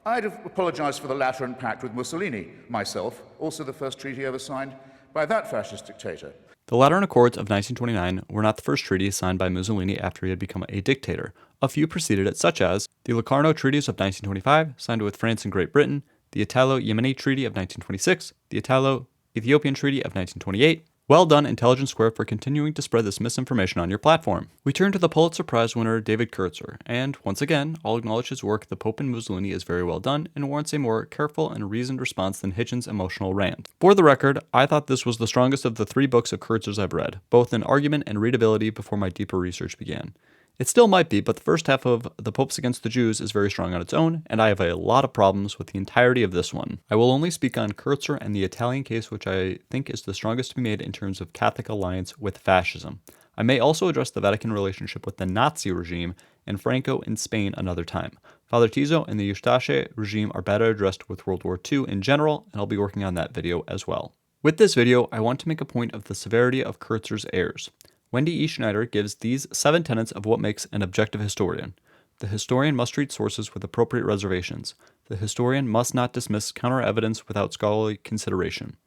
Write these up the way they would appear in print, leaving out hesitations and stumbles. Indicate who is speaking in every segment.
Speaker 1: I'd have apologized for the Lateran Pact with Mussolini, myself, also the first treaty ever signed by that fascist dictator.
Speaker 2: The Lateran Accords of 1929 were not the first treaty signed by Mussolini after he had become a dictator. A few preceded it, such as the Locarno Treaties of 1925, signed with France and Great Britain, the Italo-Yemeni Treaty of 1926, the Italo-Ethiopian Treaty of 1928. Well done, Intelligence Square, for continuing to spread this misinformation on your platform. We turn to the Pulitzer Prize winner David Kertzer, and once again, I'll acknowledge his work, The Pope and Mussolini, is very well done and warrants a more careful and reasoned response than Hitchens' emotional rant. For the record, I thought this was the strongest of the 3 books of Kertzer's I've read, both in argument and readability before my deeper research began. It still might be, but the first half of The Popes Against the Jews is very strong on its own, and I have a lot of problems with the entirety of this one. I will only speak on Kertzer and the Italian case, which I think is the strongest to be made in terms of Catholic alliance with fascism. I may also address the Vatican relationship with the Nazi regime and Franco in Spain another time. Father Tiso and the Ustache regime are better addressed with World War II in general, and I'll be working on that video as well. With this video, I want to make a point of the severity of Kertzer's errors. Wendy E. Schneider gives these 7 tenets of what makes an objective historian. The historian must treat sources with appropriate reservations. The historian must not dismiss counter-evidence without scholarly consideration.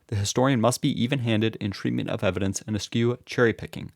Speaker 2: The historian must be even-handed in treatment of evidence and eschew cherry-picking.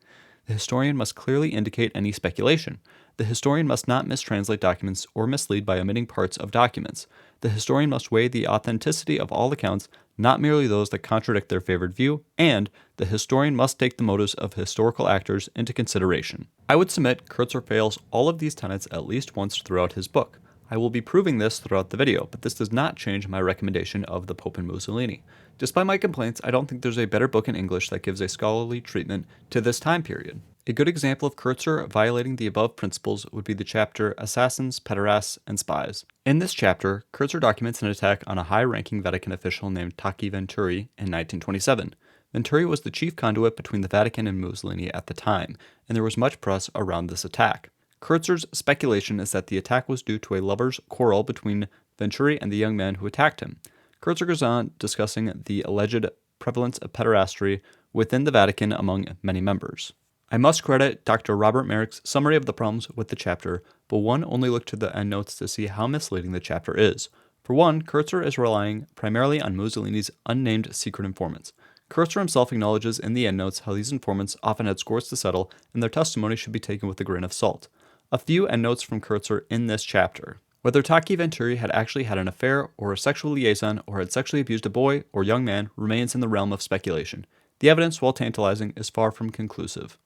Speaker 2: The historian must clearly indicate any speculation. The historian must not mistranslate documents or mislead by omitting parts of documents. The historian must weigh the authenticity of all accounts, not merely those that contradict their favored view, and the historian must take the motives of historical actors into consideration. I would submit Kertzer fails all of these tenets at least once throughout his book. I will be proving this throughout the video, but this does not change my recommendation of The Pope and Mussolini. Despite my complaints, I don't think there's a better book in English that gives a scholarly treatment to this time period. A good example of Kertzer violating the above principles would be the chapter Assassins, Pederasts, and Spies. In this chapter, Kertzer documents an attack on a high-ranking Vatican official named Tacchi Venturi in 1927. Venturi was the chief conduit between the Vatican and Mussolini at the time, and there was much press around this attack. Kertzer's speculation is that the attack was due to a lovers' quarrel between Venturi and the young man who attacked him. Kertzer goes on discussing the alleged prevalence of pederasty within the Vatican among many members. I must credit Dr. Robert Merrick's summary of the problems with the chapter, but one only look to the endnotes to see how misleading the chapter is. For one, Kertzer is relying primarily on Mussolini's unnamed secret informants. Kertzer himself acknowledges in the endnotes how these informants often had scores to settle, and their testimony should be taken with a grain of salt. A few endnotes from Kertzer in this chapter. Whether Tacchi Venturi had actually had an affair or a sexual liaison or had sexually abused a boy or young man remains in the realm of speculation. The evidence, while tantalizing, is far from conclusive.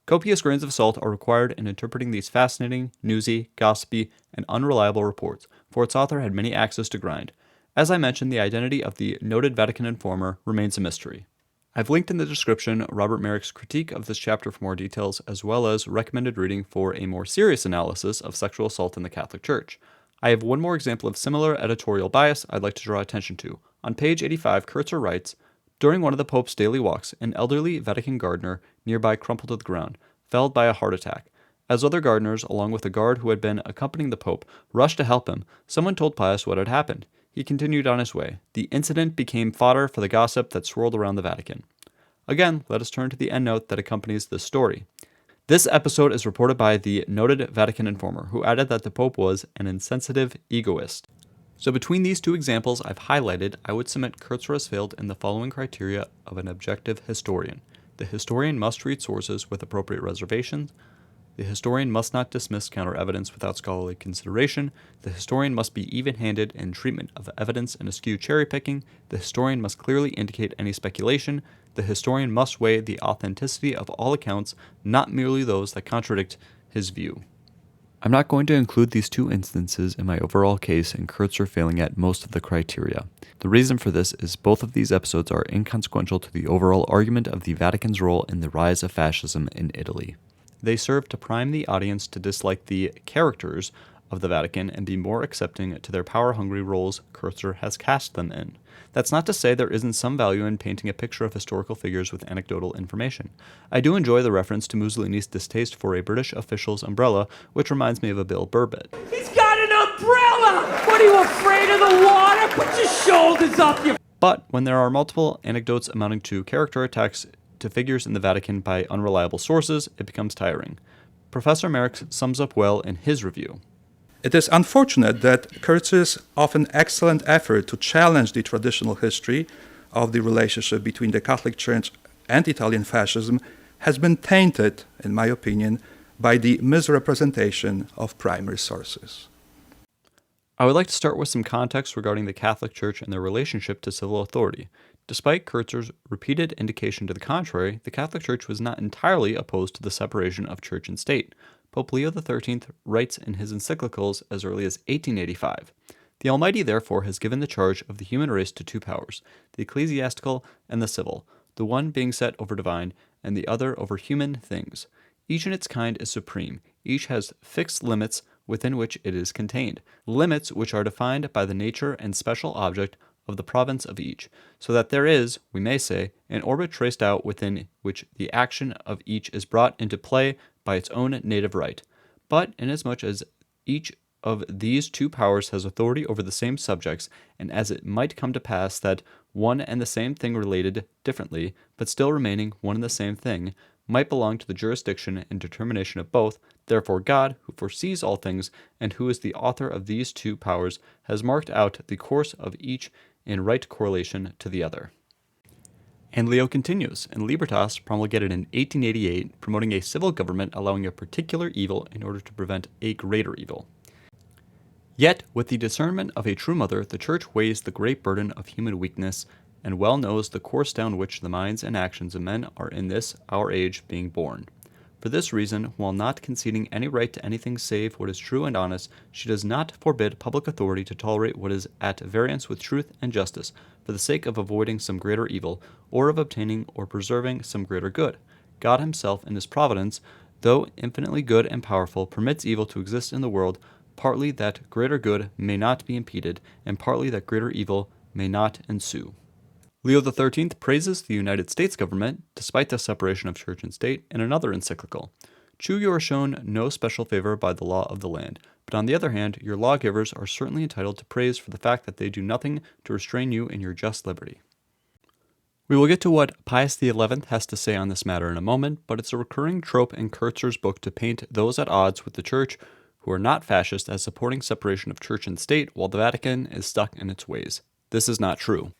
Speaker 2: Copious grains of salt are required in interpreting these fascinating, newsy, gossipy, and unreliable reports, for its author had many axes to grind. As I mentioned, the identity of the noted Vatican informer remains a mystery. I've linked in the description Robert Merrick's critique of this chapter for more details, as well as recommended reading for a more serious analysis of sexual assault in the Catholic Church. I have one more example of similar editorial bias I'd like to draw attention to. On page 85, Kertzer writes, "During one of the Pope's daily walks, an elderly Vatican gardener nearby crumpled to the ground, felled by a heart attack. As other gardeners, along with a guard who had been accompanying the Pope, rushed to help him, someone told Pius what had happened. He continued on his way. The incident became fodder for the gossip that swirled around the Vatican." Again, let us turn to the endnote that accompanies this story. This episode is reported by the noted Vatican informer, who added that the Pope was an insensitive egoist. So between these two examples I've highlighted, I would submit Kertzer has failed in the following criteria of an objective historian. The historian must read sources with appropriate reservations. The historian must not dismiss counter-evidence without scholarly consideration. The historian must be even-handed in treatment of evidence and eschew cherry-picking. The historian must clearly indicate any speculation. The historian must weigh the authenticity of all accounts, not merely those that contradict his view. I'm not going to include these two instances in my overall case and Kertzer failing at most of the criteria. The reason for this is both of these episodes are inconsequential to the overall argument of the Vatican's role in the rise of fascism in Italy. They serve to prime the audience to dislike the characters of the Vatican and be more accepting to their power-hungry roles Kertzer has cast them in. That's not to say there isn't some value in painting a picture of historical figures with anecdotal information. I do enjoy the reference to Mussolini's distaste for a British official's umbrella, which reminds me of a Bill Burr bit.
Speaker 3: He's got an umbrella! What, are you afraid of the water? Put your shoulders up, you...
Speaker 2: But when there are multiple anecdotes amounting to character attacks to figures in the Vatican by unreliable sources, it becomes tiring. Professor Merrick sums up well in his review.
Speaker 4: It is unfortunate that Kertzer's often excellent effort to challenge the traditional history of the relationship between the Catholic Church and Italian fascism has been tainted, in my opinion, by the misrepresentation of primary sources.
Speaker 2: I would like to start with some context regarding the Catholic Church and their relationship to civil authority. Despite Kertzer's repeated indication to the contrary, the Catholic Church was not entirely opposed to the separation of church and state. Pope Leo XIII writes in his encyclicals as early as 1885, "The Almighty therefore has given the charge of the human race to two powers, the ecclesiastical and the civil, the one being set over divine, and the other over human things. Each in its kind is supreme, each has fixed limits within which it is contained, limits which are defined by the nature and special object of the province of each, so that there is, we may say, an orbit traced out within which the action of each is brought into play by its own native right. But inasmuch as each of these two powers has authority over the same subjects, and as it might come to pass that one and the same thing related differently, but still remaining one and the same thing, might belong to the jurisdiction and determination of both, therefore God, who foresees all things, and who is the author of these two powers, has marked out the course of each in right correlation to the other." And Leo continues, in Libertas, promulgated in 1888, promoting a civil government allowing a particular evil in order to prevent a greater evil. Yet, with the discernment of a true mother, the Church weighs the great burden of human weakness, and well knows the course down which the minds and actions of men are in this our age being borne. For this reason, while not conceding any right to anything save what is true and honest, she does not forbid public authority to tolerate what is at variance with truth and justice, for the sake of avoiding some greater evil, or of obtaining or preserving some greater good. God himself, in his providence, though infinitely good and powerful, permits evil to exist in the world, partly that greater good may not be impeded, and partly that greater evil may not ensue. Leo XIII praises the United States government, despite the separation of church and state, in another encyclical. "True, you are shown no special favor by the law of the land, but on the other hand, your lawgivers are certainly entitled to praise for the fact that they do nothing to restrain you in your just liberty." We will get to what Pius XI has to say on this matter in a moment, but it's a recurring trope in Kertzer's book to paint those at odds with the church who are not fascist as supporting separation of church and state, while the Vatican is stuck in its ways. This is not true.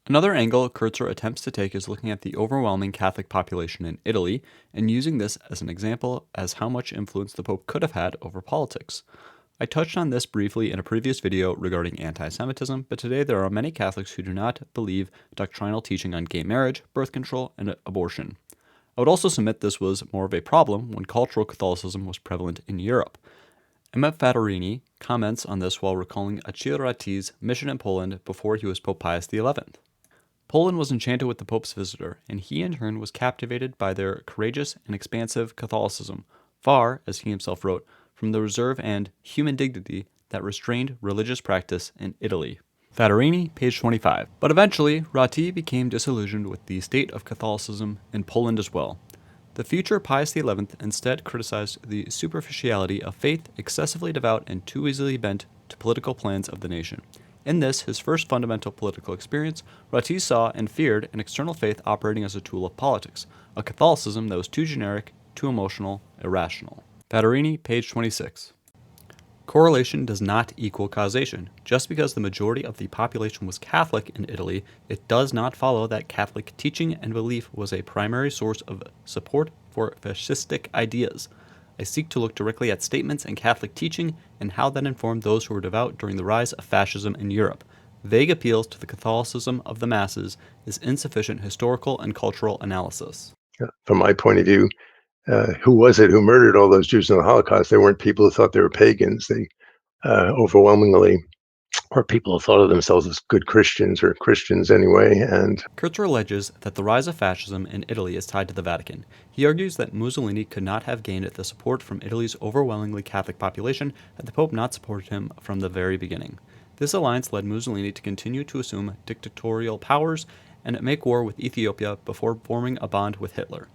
Speaker 2: Another angle Kertzer attempts to take is looking at the overwhelming Catholic population in Italy and using this as an example as how much influence the Pope could have had over politics. I touched on this briefly in a previous video regarding anti-Semitism, but today there are many Catholics who do not believe doctrinal teaching on gay marriage, birth control, and abortion. I would also submit this was more of a problem when cultural Catholicism was prevalent in Europe. Emma Fattorini comments on this while recalling Acirati's mission in Poland before he was Pope Pius XI. Poland was enchanted with the Pope's visitor, and he in turn was captivated by their courageous and expansive Catholicism, far, as he himself wrote, from the reserve and human dignity that restrained religious practice in Italy. Fattorini, page 25. But eventually, Ratti became disillusioned with the state of Catholicism in Poland as well. The future Pius XI instead criticized the superficiality of faith, excessively devout and too easily bent to political plans of the nation. In this, his first fundamental political experience, Ratti saw and feared an external faith operating as a tool of politics, a Catholicism that was too generic, too emotional, irrational. Fattorini, page 26. Correlation does not equal causation. Just because the majority of the population was Catholic in Italy, it does not follow that Catholic teaching and belief was a primary source of support for fascistic ideas. I seek to look directly at statements and Catholic teaching and how that informed those who were devout during the rise of fascism in Europe. Vague appeals to the Catholicism of the masses is insufficient historical and cultural analysis.
Speaker 5: From my point of view, who was it who murdered all those Jews in the Holocaust? They weren't people who thought they were pagans. They overwhelmingly were people who thought of themselves as good Christians, or Christians anyway. And
Speaker 2: Kertzer alleges that the rise of fascism in Italy is tied to the Vatican. He argues that Mussolini could not have gained the support from Italy's overwhelmingly Catholic population had the Pope not supported him from the very beginning. This alliance led Mussolini to continue to assume dictatorial powers and make war with Ethiopia before forming a bond with Hitler.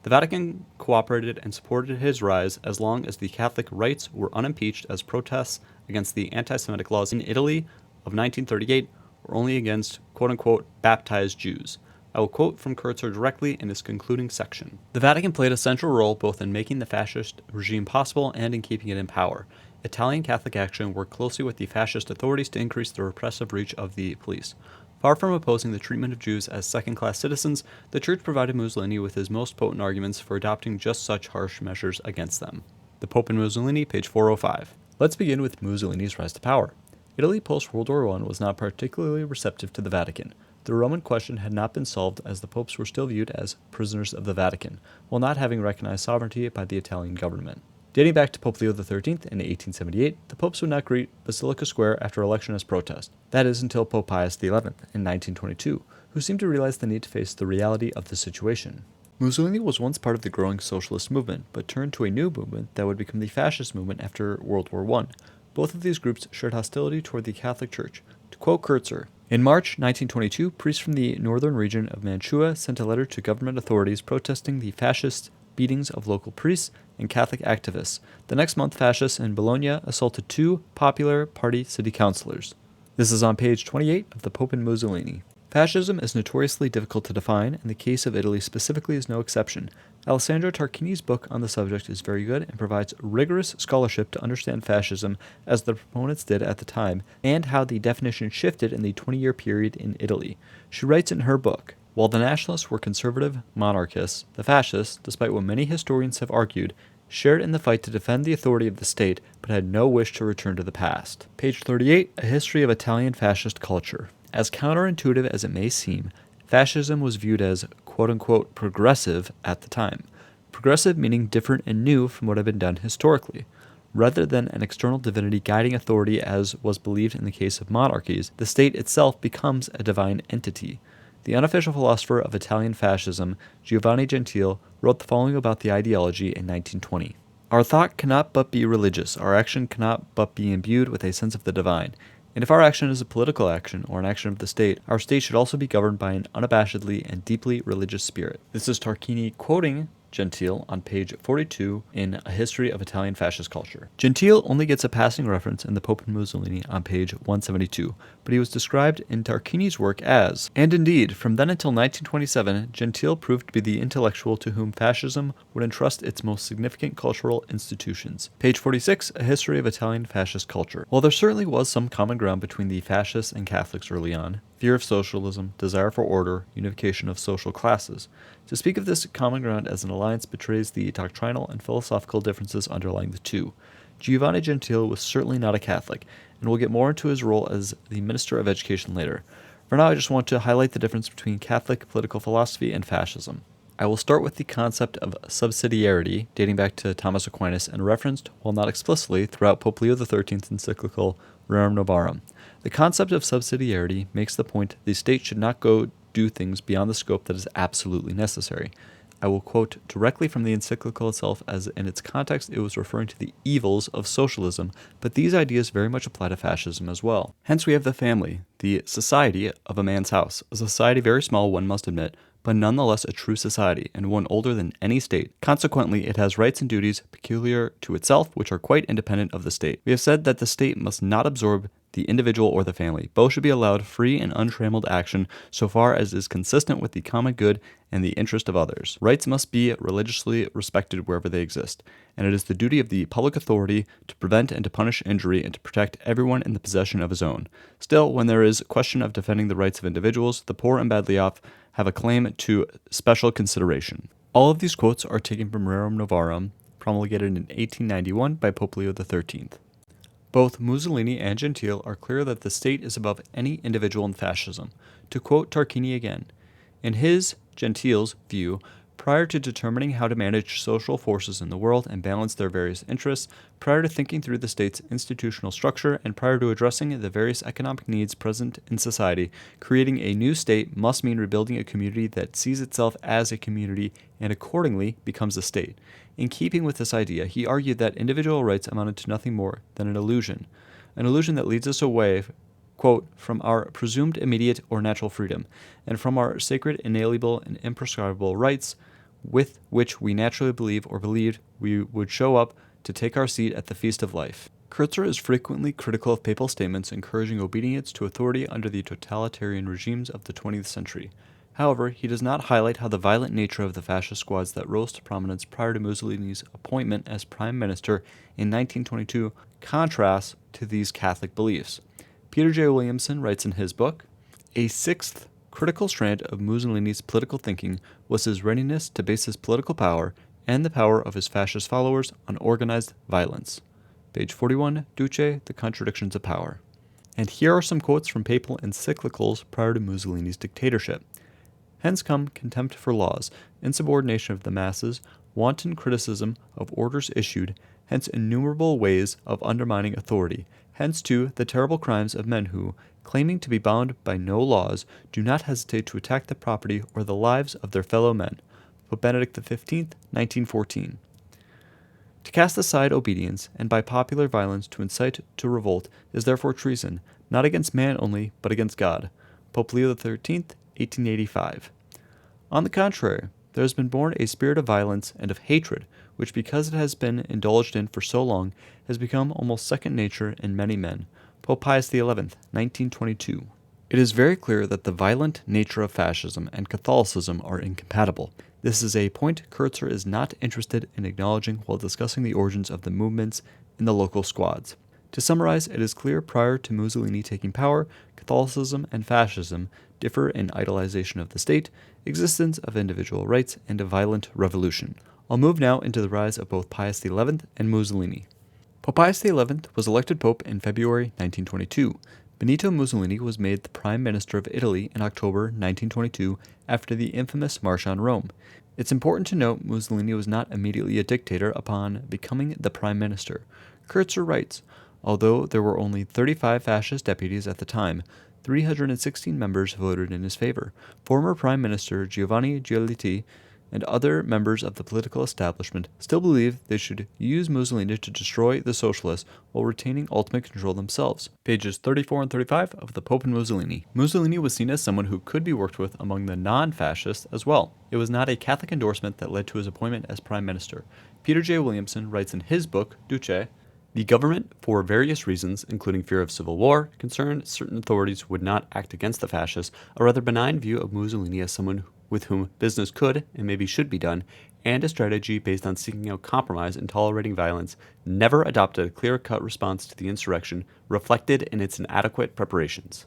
Speaker 2: The Vatican cooperated and supported his rise as long as the Catholic rites were unimpeached, as protests against the anti-Semitic laws in Italy of 1938 were only against quote-unquote baptized Jews. I will quote from Kertzer directly in his concluding section. The Vatican played a central role both in making the fascist regime possible and in keeping it in power. Italian Catholic action worked closely with the fascist authorities to increase the repressive reach of the police. Far from opposing the treatment of Jews as second-class citizens, the Church provided Mussolini with his most potent arguments for adopting just such harsh measures against them. The Pope and Mussolini, page 405. Let's begin with Mussolini's rise to power. Italy post-World War I was not particularly receptive to the Vatican. The Roman question had not been solved as the popes were still viewed as prisoners of the Vatican, while not having recognized sovereignty by the Italian government. Dating back to Pope Leo XIII in 1878, the popes would not greet Basilica Square after election as protest. That is until Pope Pius XI in 1922, who seemed to realize the need to face the reality of the situation. Mussolini was once part of the growing socialist movement, but turned to a new movement that would become the fascist movement after World War I. Both of these groups shared hostility toward the Catholic Church. To quote Kertzer, in March 1922, priests from the northern region of Manchuria sent a letter to government authorities protesting the fascist beatings of local priests and Catholic activists. The next month, fascists in Bologna assaulted 2 Popular Party city councilors. This is on page 28 of The Pope and Mussolini. Fascism is notoriously difficult to define, and the case of Italy specifically is no exception. Alessandro Tarquini's book on the subject is very good and provides rigorous scholarship to understand fascism as the proponents did at the time, and how the definition shifted in the 20-year period in Italy. She writes in her book, while the nationalists were conservative monarchists, the fascists, despite what many historians have argued, shared in the fight to defend the authority of the state, but had no wish to return to the past. Page 38, A History of Italian Fascist Culture. As counterintuitive as it may seem, fascism was viewed as quote-unquote progressive at the time. Progressive meaning different and new from what had been done historically. Rather than an external divinity guiding authority as was believed in the case of monarchies, the state itself becomes a divine entity. The unofficial philosopher of Italian fascism, Giovanni Gentile, wrote the following about the ideology in 1920. Our thought cannot but be religious, our action cannot but be imbued with a sense of the divine. And if our action is a political action or an action of the state, our state should also be governed by an unabashedly and deeply religious spirit. This is Tarquini quoting Gentile on page 42 in A History of Italian Fascist Culture. Gentile only gets a passing reference in The Pope and Mussolini on page 172, but he was described in Tarquini's work as, and indeed, from then until 1927, Gentile proved to be the intellectual to whom fascism would entrust its most significant cultural institutions. Page 46, A History of Italian Fascist Culture. While there certainly was some common ground between the fascists and Catholics early on, fear of socialism, desire for order, unification of social classes, to speak of this common ground as an alliance betrays the doctrinal and philosophical differences underlying the two. Giovanni Gentile was certainly not a Catholic, and we'll get more into his role as the Minister of Education later. For now, I just want to highlight the difference between Catholic political philosophy and fascism. I will start with the concept of subsidiarity, dating back to Thomas Aquinas and referenced, while not explicitly, throughout Pope Leo XIII's encyclical Rerum Novarum. The concept of subsidiarity makes the point the state should not go do things beyond the scope that is absolutely necessary. I will quote directly from the encyclical itself, as in its context it was referring to the evils of socialism, but these ideas very much apply to fascism as well. Hence we have the family, the society of a man's house, a society very small, one must admit, but nonetheless a true society, and one older than any state. Consequently, it has rights and duties peculiar to itself, which are quite independent of the state. We have said that the state must not absorb the individual or the family. Both should be allowed free and untrammeled action so far as is consistent with the common good and the interest of others. Rights must be religiously respected wherever they exist, and it is the duty of the public authority to prevent and to punish injury and to protect everyone in the possession of his own. Still, when there is question of defending the rights of individuals, the poor and badly off have a claim to special consideration. All of these quotes are taken from Rerum Novarum, promulgated in 1891 by Pope Leo XIII. Both Mussolini and Gentile are clear that the state is above any individual in fascism. To quote Tarquini again, in his, Gentile's, view, prior to determining how to manage social forces in the world and balance their various interests, prior to thinking through the state's institutional structure, and prior to addressing the various economic needs present in society, creating a new state must mean rebuilding a community that sees itself as a community and accordingly becomes a state. In keeping with this idea, he argued that individual rights amounted to nothing more than an illusion that leads us away, quote, from our presumed immediate or natural freedom, and from our sacred, inalienable, and imprescriptible rights, with which we naturally believe or believed we would show up to take our seat at the feast of life. Kertzer is frequently critical of papal statements encouraging obedience to authority under the totalitarian regimes of the 20th century. However, he does not highlight how the violent nature of the fascist squads that rose to prominence prior to Mussolini's appointment as prime minister in 1922 contrasts to these Catholic beliefs. Peter J. Williamson writes in his book, "A sixth critical strand of Mussolini's political thinking was his readiness to base his political power and the power of his fascist followers on organized violence." Page 41, Duce, The Contradictions of Power. And here are some quotes from papal encyclicals prior to Mussolini's dictatorship. Hence come contempt for laws, insubordination of the masses, wanton criticism of orders issued, hence innumerable ways of undermining authority, hence too the terrible crimes of men who, claiming to be bound by no laws, do not hesitate to attack the property or the lives of their fellow men. Pope Benedict XV, 1914. To cast aside obedience, and by popular violence to incite to revolt, is therefore treason, not against man only, but against God. Pope Leo XIII, 1885. On the contrary, there has been born a spirit of violence and of hatred, which, because it has been indulged in for so long, has become almost second nature in many men. Pope Pius XI, 1922. It is very clear that the violent nature of fascism and Catholicism are incompatible. This is a point Kertzer is not interested in acknowledging while discussing the origins of the movements in the local squads. To summarize, it is clear prior to Mussolini taking power, Catholicism and fascism differ in idolization of the state, existence of individual rights, and a violent revolution. I'll move now into the rise of both Pius XI and Mussolini. Pope Pius XI was elected pope in February 1922. Benito Mussolini was made the Prime Minister of Italy in October 1922 after the infamous March on Rome. It's important to note Mussolini was not immediately a dictator upon becoming the Prime Minister. Kertzer writes, although there were only 35 fascist deputies at the time, 316 members voted in his favor. Former Prime Minister Giovanni Giolitti and other members of the political establishment still believe they should use Mussolini to destroy the socialists while retaining ultimate control themselves. Pages 34 and 35 of The Pope and Mussolini. Mussolini was seen as someone who could be worked with among the non-fascists as well. It was not a Catholic endorsement that led to his appointment as Prime Minister. Peter J. Williamson writes in his book, Duce, "The government, for various reasons, including fear of civil war, concerned certain authorities would not act against the fascists, a rather benign view of Mussolini as someone with whom business could and maybe should be done, and a strategy based on seeking out compromise and tolerating violence, never adopted a clear-cut response to the insurrection, reflected in its inadequate preparations."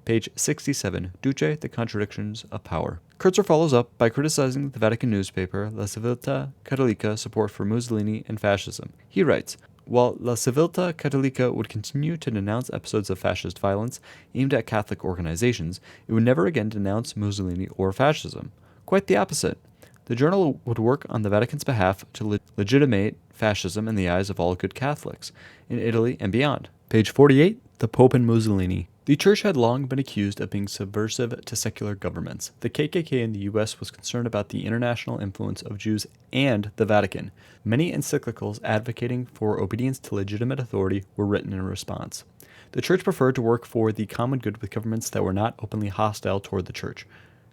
Speaker 2: Page 67, Duce, The Contradictions of Power. Kertzer follows up by criticizing the Vatican newspaper La Civiltà Cattolica support for Mussolini and fascism. He writes, while La Civiltà Cattolica would continue to denounce episodes of fascist violence aimed at Catholic organizations, it would never again denounce Mussolini or fascism. Quite the opposite. The journal would work on the Vatican's behalf to legitimate fascism in the eyes of all good Catholics, in Italy and beyond. Page 48, The Pope and Mussolini. The Church had long been accused of being subversive to secular governments. The KKK in the U.S. was concerned about the international influence of Jews and the Vatican. Many encyclicals advocating for obedience to legitimate authority were written in response. The Church preferred to work for the common good with governments that were not openly hostile toward the Church.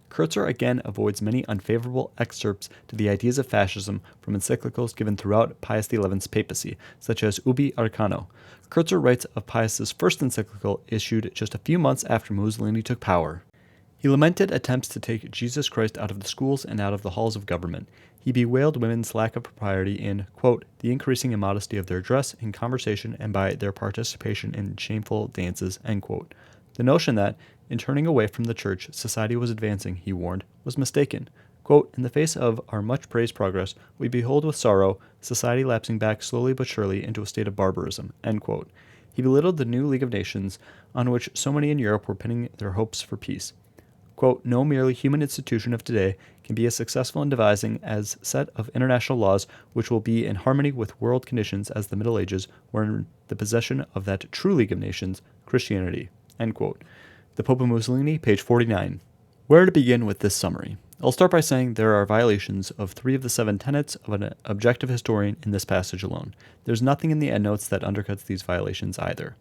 Speaker 2: Kertzer again avoids many unfavorable excerpts to the ideas of fascism from encyclicals given throughout Pius XI's papacy, such as Ubi Arcano. Kertzer writes of Pius's first encyclical issued just a few months after Mussolini took power. He lamented attempts to take Jesus Christ out of the schools and out of the halls of government. He bewailed women's lack of propriety in, quote, the increasing immodesty of their dress and conversation and by their participation in shameful dances, end quote. The notion that, in turning away from the Church, society was advancing, he warned, was mistaken. Quote, in the face of our much-praised progress, we behold with sorrow society lapsing back slowly but surely into a state of barbarism, end quote. He belittled the new League of Nations, on which so many in Europe were pinning their hopes for peace. Quote, no merely human institution of today can be as successful in devising as set of international laws which will be in harmony with world conditions as the Middle Ages were in the possession of that true League of Nations, Christianity, end quote. The Pope and Mussolini, page 49. Where to begin with this summary? I'll start by saying there are violations of 3 of the 7 tenets of an objective historian in this passage alone. There's nothing in the endnotes that undercuts these violations either.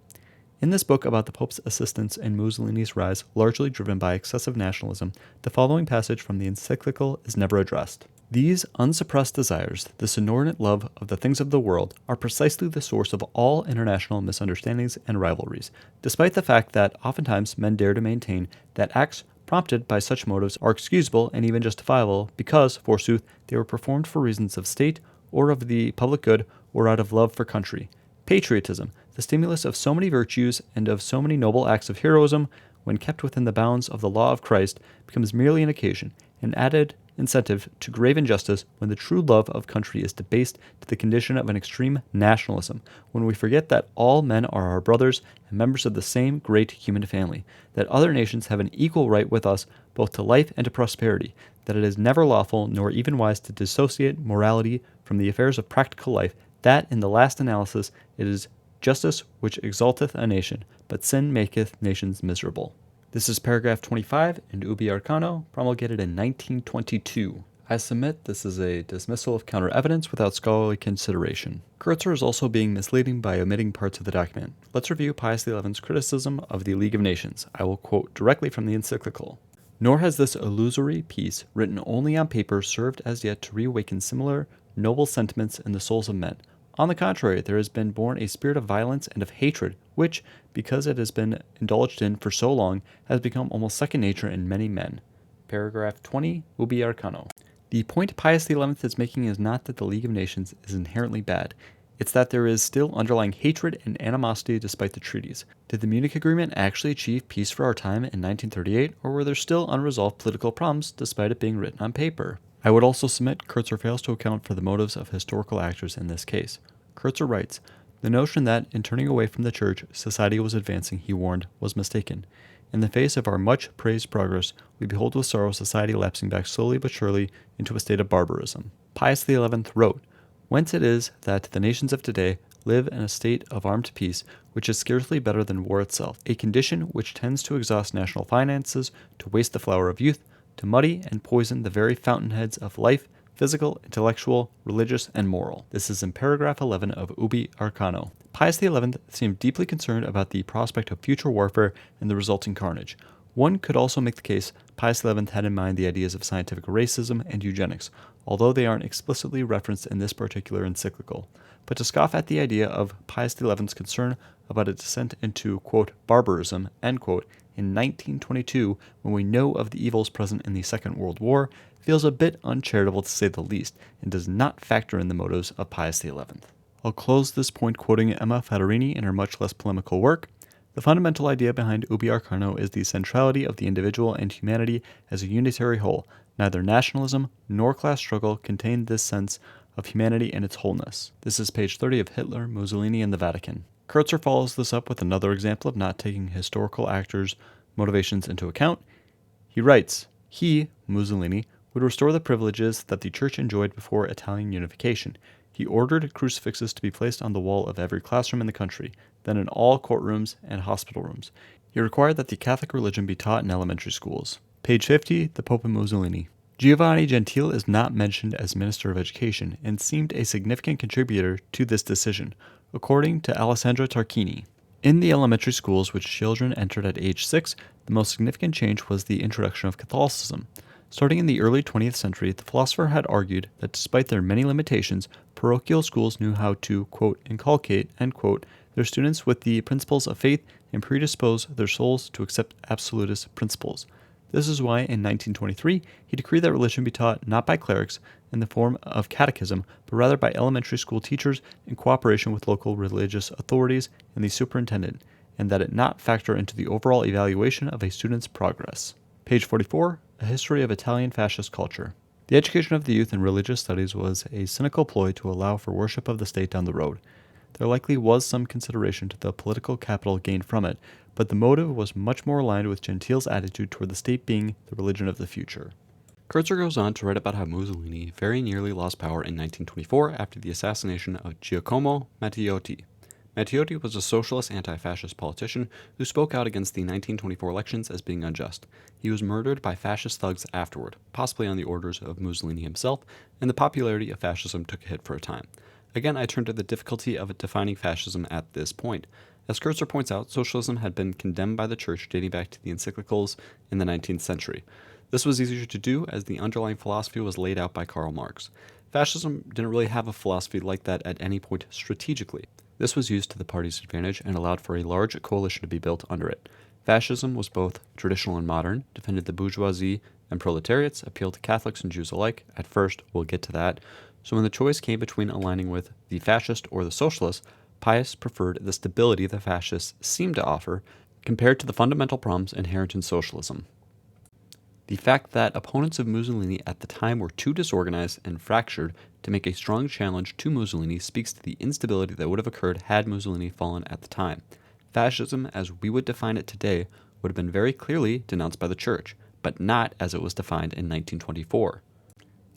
Speaker 2: In this book about the Pope's assistance in Mussolini's rise, largely driven by excessive nationalism, the following passage from the encyclical is never addressed. These unsuppressed desires, this inordinate love of the things of the world, are precisely the source of all international misunderstandings and rivalries, despite the fact that oftentimes men dare to maintain that acts prompted by such motives are excusable and even justifiable because, forsooth, they were performed for reasons of state or of the public good or out of love for country. Patriotism, the stimulus of so many virtues and of so many noble acts of heroism, when kept within the bounds of the law of Christ, becomes merely an occasion, an added incentive to grave injustice when the true love of country is debased to the condition of an extreme nationalism, when we forget that all men are our brothers and members of the same great human family, that other nations have an equal right with us both to life and to prosperity, that it is never lawful nor even wise to dissociate morality from the affairs of practical life, that in the last analysis it is justice which exalteth a nation, but sin maketh nations miserable. This is paragraph 25 in Ubi Arcano, promulgated in 1922. I submit this is a dismissal of counter-evidence without scholarly consideration. Kertzer is also being misleading by omitting parts of the document. Let's review Pius XI's criticism of the League of Nations. I will quote directly from the encyclical. Nor has this illusory piece, written only on paper, served as yet to reawaken similar noble sentiments in the souls of men. On the contrary, there has been born a spirit of violence and of hatred, which, because it has been indulged in for so long, has become almost second nature in many men. Paragraph 20, Ubi Arcano. The point Pius XI is making is not that the League of Nations is inherently bad. It's that there is still underlying hatred and animosity despite the treaties. Did the Munich Agreement actually achieve peace for our time in 1938, or were there still unresolved political problems despite it being written on paper? I would also submit Kertzer fails to account for the motives of historical actors in this case. Kertzer writes, the notion that, in turning away from the Church, society was advancing, he warned, was mistaken. In the face of our much praised progress, we behold with sorrow society lapsing back slowly but surely into a state of barbarism. Pius XI wrote, whence it is that the nations of today live in a state of armed peace, which is scarcely better than war itself, a condition which tends to exhaust national finances, to waste the flower of youth, to muddy and poison the very fountainheads of life, physical, intellectual, religious, and moral. This is in paragraph 11 of Ubi Arcano. Pius XI seemed deeply concerned about the prospect of future warfare and the resulting carnage. One could also make the case Pius XI had in mind the ideas of scientific racism and eugenics, although they aren't explicitly referenced in this particular encyclical. But to scoff at the idea of Pius XI's concern about a descent into, quote, barbarism, end quote, in 1922, when we know of the evils present in the Second World War, feels a bit uncharitable to say the least, and does not factor in the motives of Pius XI. I'll close this point quoting Emma Federini in her much less polemical work. The fundamental idea behind Ubi Arcano is the centrality of the individual and humanity as a unitary whole. Neither nationalism nor class struggle contain this sense of humanity in its wholeness. This is page 30 of Hitler, Mussolini, and the Vatican. Kertzer follows this up with another example of not taking historical actors' motivations into account. He writes, he, Mussolini, would restore the privileges that the Church enjoyed before Italian unification. He ordered crucifixes to be placed on the wall of every classroom in the country, then in all courtrooms and hospital rooms. He required that the Catholic religion be taught in elementary schools. Page 50, the Pope and Mussolini. Giovanni Gentile is not mentioned as Minister of Education and seemed a significant contributor to this decision, according to Alessandro Tarquini. In the elementary schools which children entered at age 6, the most significant change was the introduction of Catholicism. Starting in the early 20th century, the philosopher had argued that despite their many limitations, parochial schools knew how to, quote, inculcate, end quote, their students with the principles of faith and predispose their souls to accept absolutist principles. This is why, in 1923, he decreed that religion be taught not by clerics in the form of catechism, but rather by elementary school teachers in cooperation with local religious authorities and the superintendent, and that it not factor into the overall evaluation of a student's progress. Page 44, A History of Italian Fascist Culture. The education of the youth in religious studies was a cynical ploy to allow for worship of the state down the road. There likely was some consideration to the political capital gained from it, but the motive was much more aligned with Gentile's attitude toward the state being the religion of the future. Kertzer goes on to write about how Mussolini very nearly lost power in 1924 after the assassination of Giacomo Matteotti. Matteotti was a socialist anti-fascist politician who spoke out against the 1924 elections as being unjust. He was murdered by fascist thugs afterward, possibly on the orders of Mussolini himself, and the popularity of fascism took a hit for a time. Again, I turn to the difficulty of defining fascism at this point. As Kertzer points out, socialism had been condemned by the Church dating back to the encyclicals in the 19th century. This was easier to do as the underlying philosophy was laid out by Karl Marx. Fascism didn't really have a philosophy like that at any point strategically. This was used to the party's advantage and allowed for a large coalition to be built under it. Fascism was both traditional and modern, defended the bourgeoisie and proletariats, appealed to Catholics and Jews alike. At first, we'll get to that. So when the choice came between aligning with the fascist or the socialist, Pius preferred the stability the fascists seemed to offer compared to the fundamental problems inherent in socialism. The fact that opponents of Mussolini at the time were too disorganized and fractured to make a strong challenge to Mussolini speaks to the instability that would have occurred had Mussolini fallen at the time. Fascism, as we would define it today, would have been very clearly denounced by the Church, but not as it was defined in 1924.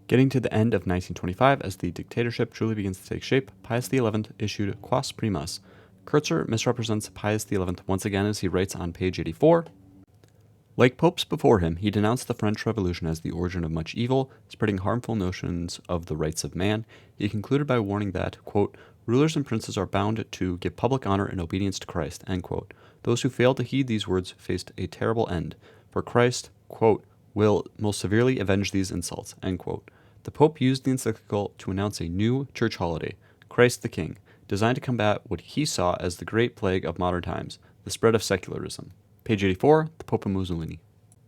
Speaker 2: Getting to the end of 1925, as the dictatorship truly begins to take shape, Pius XI issued Quas Primas. Kertzer misrepresents Pius XI once again as he writes on page 84, like popes before him, he denounced the French Revolution as the origin of much evil, spreading harmful notions of the rights of man. He concluded by warning that, quote, rulers and princes are bound to give public honor and obedience to Christ, end quote. Those who failed to heed these words faced a terrible end, for Christ, quote, will most severely avenge these insults, end quote. The Pope used the encyclical to announce a new church holiday, Christ the King, designed to combat what he saw as the great plague of modern times, the spread of secularism. Page 84, the Pope and Mussolini.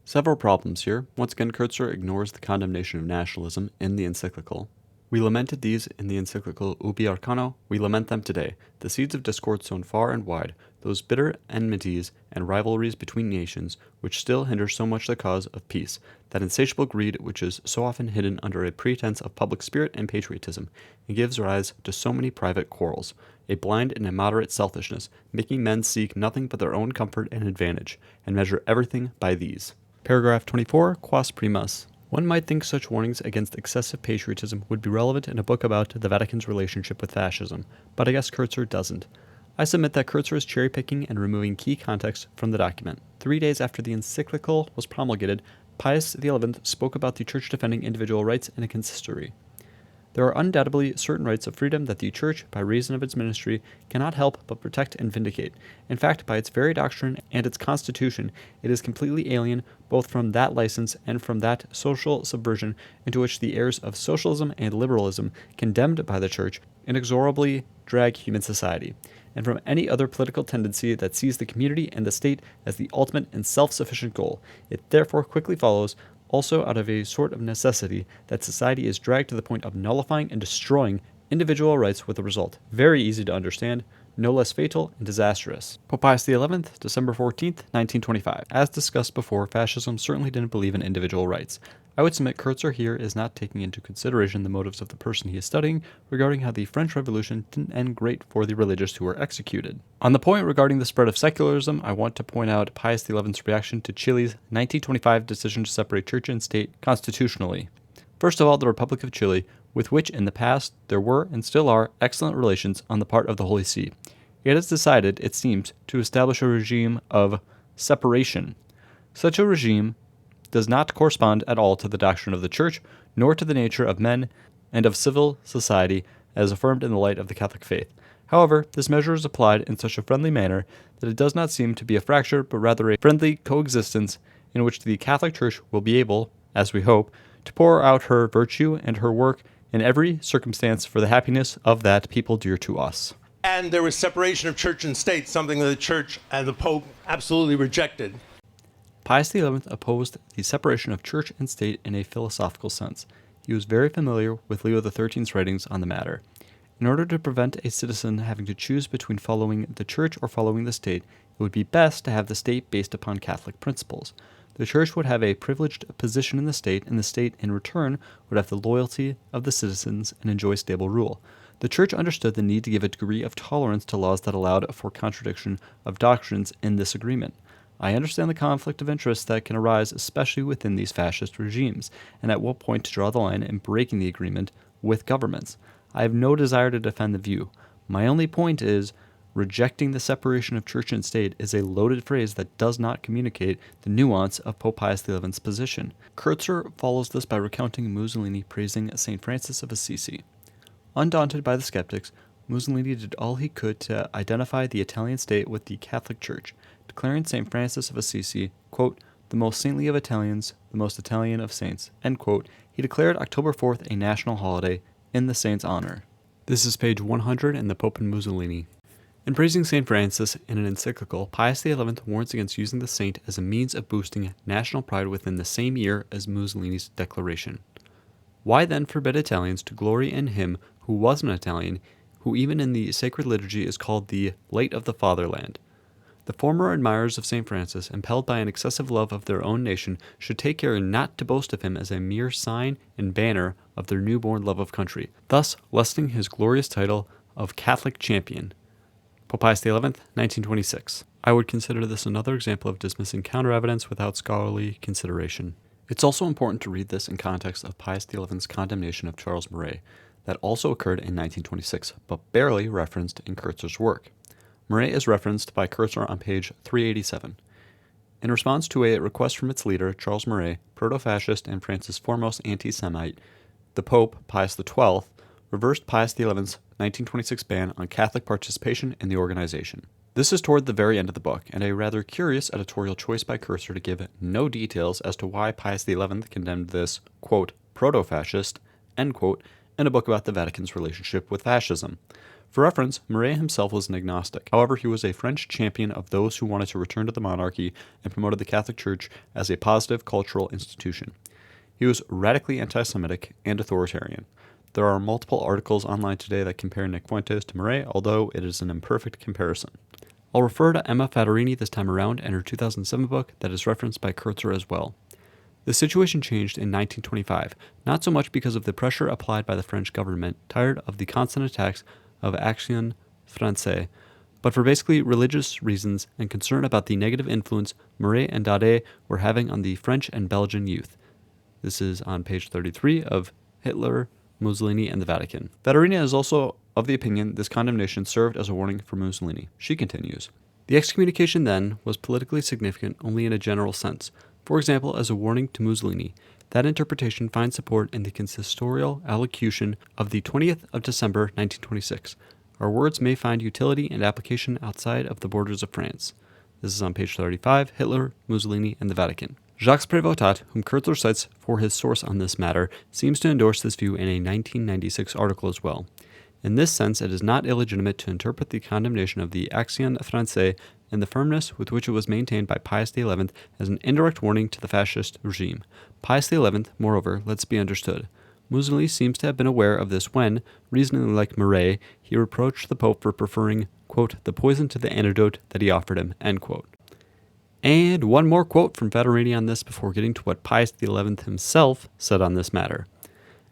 Speaker 2: Several problems here. Once again, Kertzer ignores the condemnation of nationalism in the encyclical. We lamented these in the encyclical Ubi Arcano. We lament them today. The seeds of discord sown far and wide, those bitter enmities and rivalries between nations, which still hinder so much the cause of peace, that insatiable greed which is so often hidden under a pretense of public spirit and patriotism, and gives rise to so many private quarrels, a blind and immoderate selfishness, making men seek nothing but their own comfort and advantage, and measure everything by these. Paragraph 24, Quas Primas. One might think such warnings against excessive patriotism would be relevant in a book about the Vatican's relationship with fascism, but I guess Kertzer doesn't. I submit that Kertzer is cherry-picking and removing key context from the document. 3 days after the encyclical was promulgated, Pius XI spoke about the Church defending individual rights in a consistory. There are undoubtedly certain rights of freedom that the Church, by reason of its ministry, cannot help but protect and vindicate. In fact, by its very doctrine and its constitution, it is completely alien both from that license and from that social subversion into which the heirs of socialism and liberalism, condemned by the Church, inexorably drag human society, and from any other political tendency that sees the community and the state as the ultimate and self-sufficient goal. It therefore quickly follows, also out of a sort of necessity, that society is dragged to the point of nullifying and destroying individual rights, with a result very easy to understand, no less fatal and disastrous. Pope Pius XI, December 14th, 1925. As discussed before, fascism certainly didn't believe in individual rights. I would submit Kertzer here is not taking into consideration the motives of the person he is studying regarding how the French Revolution didn't end great for the religious who were executed. On the point regarding the spread of secularism, I want to point out Pius XI's reaction to Chile's 1925 decision to separate church and state constitutionally. First of all, the Republic of Chile, with which in the past there were and still are excellent relations on the part of the Holy See. It has decided, it seems, to establish a regime of separation. Such a regime does not correspond at all to the doctrine of the Church, nor to the nature of men and of civil society as affirmed in the light of the Catholic faith. However, this measure is applied in such a friendly manner that it does not seem to be a fracture, but rather a friendly coexistence in which the Catholic Church will be able, as we hope, to pour out her virtue and her work in every circumstance for the happiness of that people dear to us.
Speaker 6: And there was separation of church and state, something that the Church and the Pope absolutely rejected.
Speaker 2: Pius XI opposed the separation of church and state in a philosophical sense. He was very familiar with Leo XIII's writings on the matter. In order to prevent a citizen having to choose between following the church or following the state, it would be best to have the state based upon Catholic principles. The church would have a privileged position in the state, and the state, in return, would have the loyalty of the citizens and enjoy stable rule. The church understood the need to give a degree of tolerance to laws that allowed for contradiction of doctrines in this agreement. I understand the conflict of interest that can arise, especially within these fascist regimes, and at what point to draw the line in breaking the agreement with governments. I have no desire to defend the view. My only point is, rejecting the separation of church and state is a loaded phrase that does not communicate the nuance of Pope Pius XI's position. Kertzer follows this by recounting Mussolini praising St. Francis of Assisi. Undaunted by the skeptics, Mussolini did all he could to identify the Italian state with the Catholic Church, declaring St. Francis of Assisi, quote, the most saintly of Italians, the most Italian of saints, end quote. He declared October 4th a national holiday in the saint's honor. This is page 100 in the Pope and Mussolini. In praising St. Francis in an encyclical, Pius XI warns against using the saint as a means of boosting national pride within the same year as Mussolini's declaration. Why then forbid Italians to glory in him who was an Italian, who even in the sacred liturgy is called the Light of the Fatherland. The former admirers of St. Francis, impelled by an excessive love of their own nation, should take care not to boast of him as a mere sign and banner of their newborn love of country, thus lessening his glorious title of Catholic champion. Pope Pius XI, 1926. I would consider this another example of dismissing counter-evidence without scholarly consideration. It's also important to read this in context of Pius XI's condemnation of Charles Maurras, that also occurred in 1926, but barely referenced in Kertzer's work. Maurras is referenced by Kertzer on page 387. In response to a request from its leader, Charles Maurras, proto-fascist and France's foremost anti-Semite, the Pope, Pius XII, reversed Pius XI's 1926 ban on Catholic participation in the organization. This is toward the very end of the book, and a rather curious editorial choice by Kertzer to give no details as to why Pius XI condemned this, quote, proto-fascist, end quote, in a book about the Vatican's relationship with fascism. For reference, Maurras himself was an agnostic. However, he was a French champion of those who wanted to return to the monarchy and promoted the Catholic Church as a positive cultural institution. He was radically anti-Semitic and authoritarian. There are multiple articles online today that compare Nick Fuentes to Maurras, although it is an imperfect comparison. I'll refer to Emma Fattorini this time around and her 2007 book that is referenced by Kertzer as well. The situation changed in 1925, not so much because of the pressure applied by the French government, tired of the constant attacks of Action Française, but for basically religious reasons and concern about the negative influence Maurras and Daudet were having on the French and Belgian youth. This is on page 33 of Hitler, Mussolini, and the Vatican. Fattorini is also of the opinion this condemnation served as a warning for Mussolini. She continues, "The excommunication then was politically significant only in a general sense, for example as a warning to Mussolini. That interpretation finds support in the consistorial allocution of the 20th of December 1926. Our words may find utility and application outside of the borders of France." This is on page 35, Hitler, Mussolini, and the Vatican. Jacques Prévost, whom Kertzer cites for his source on this matter, seems to endorse this view in a 1996 article as well. In this sense, it is not illegitimate to interpret the condemnation of the Action Française and the firmness with which it was maintained by Pius XI as an indirect warning to the fascist regime. Pius XI, moreover, let's be understood. Mussolini seems to have been aware of this when, reasoning like Maurras, he reproached the Pope for preferring, quote, the poison to the antidote that he offered him, end quote. And one more quote from Fattorini on this before getting to what Pius XI himself said on this matter.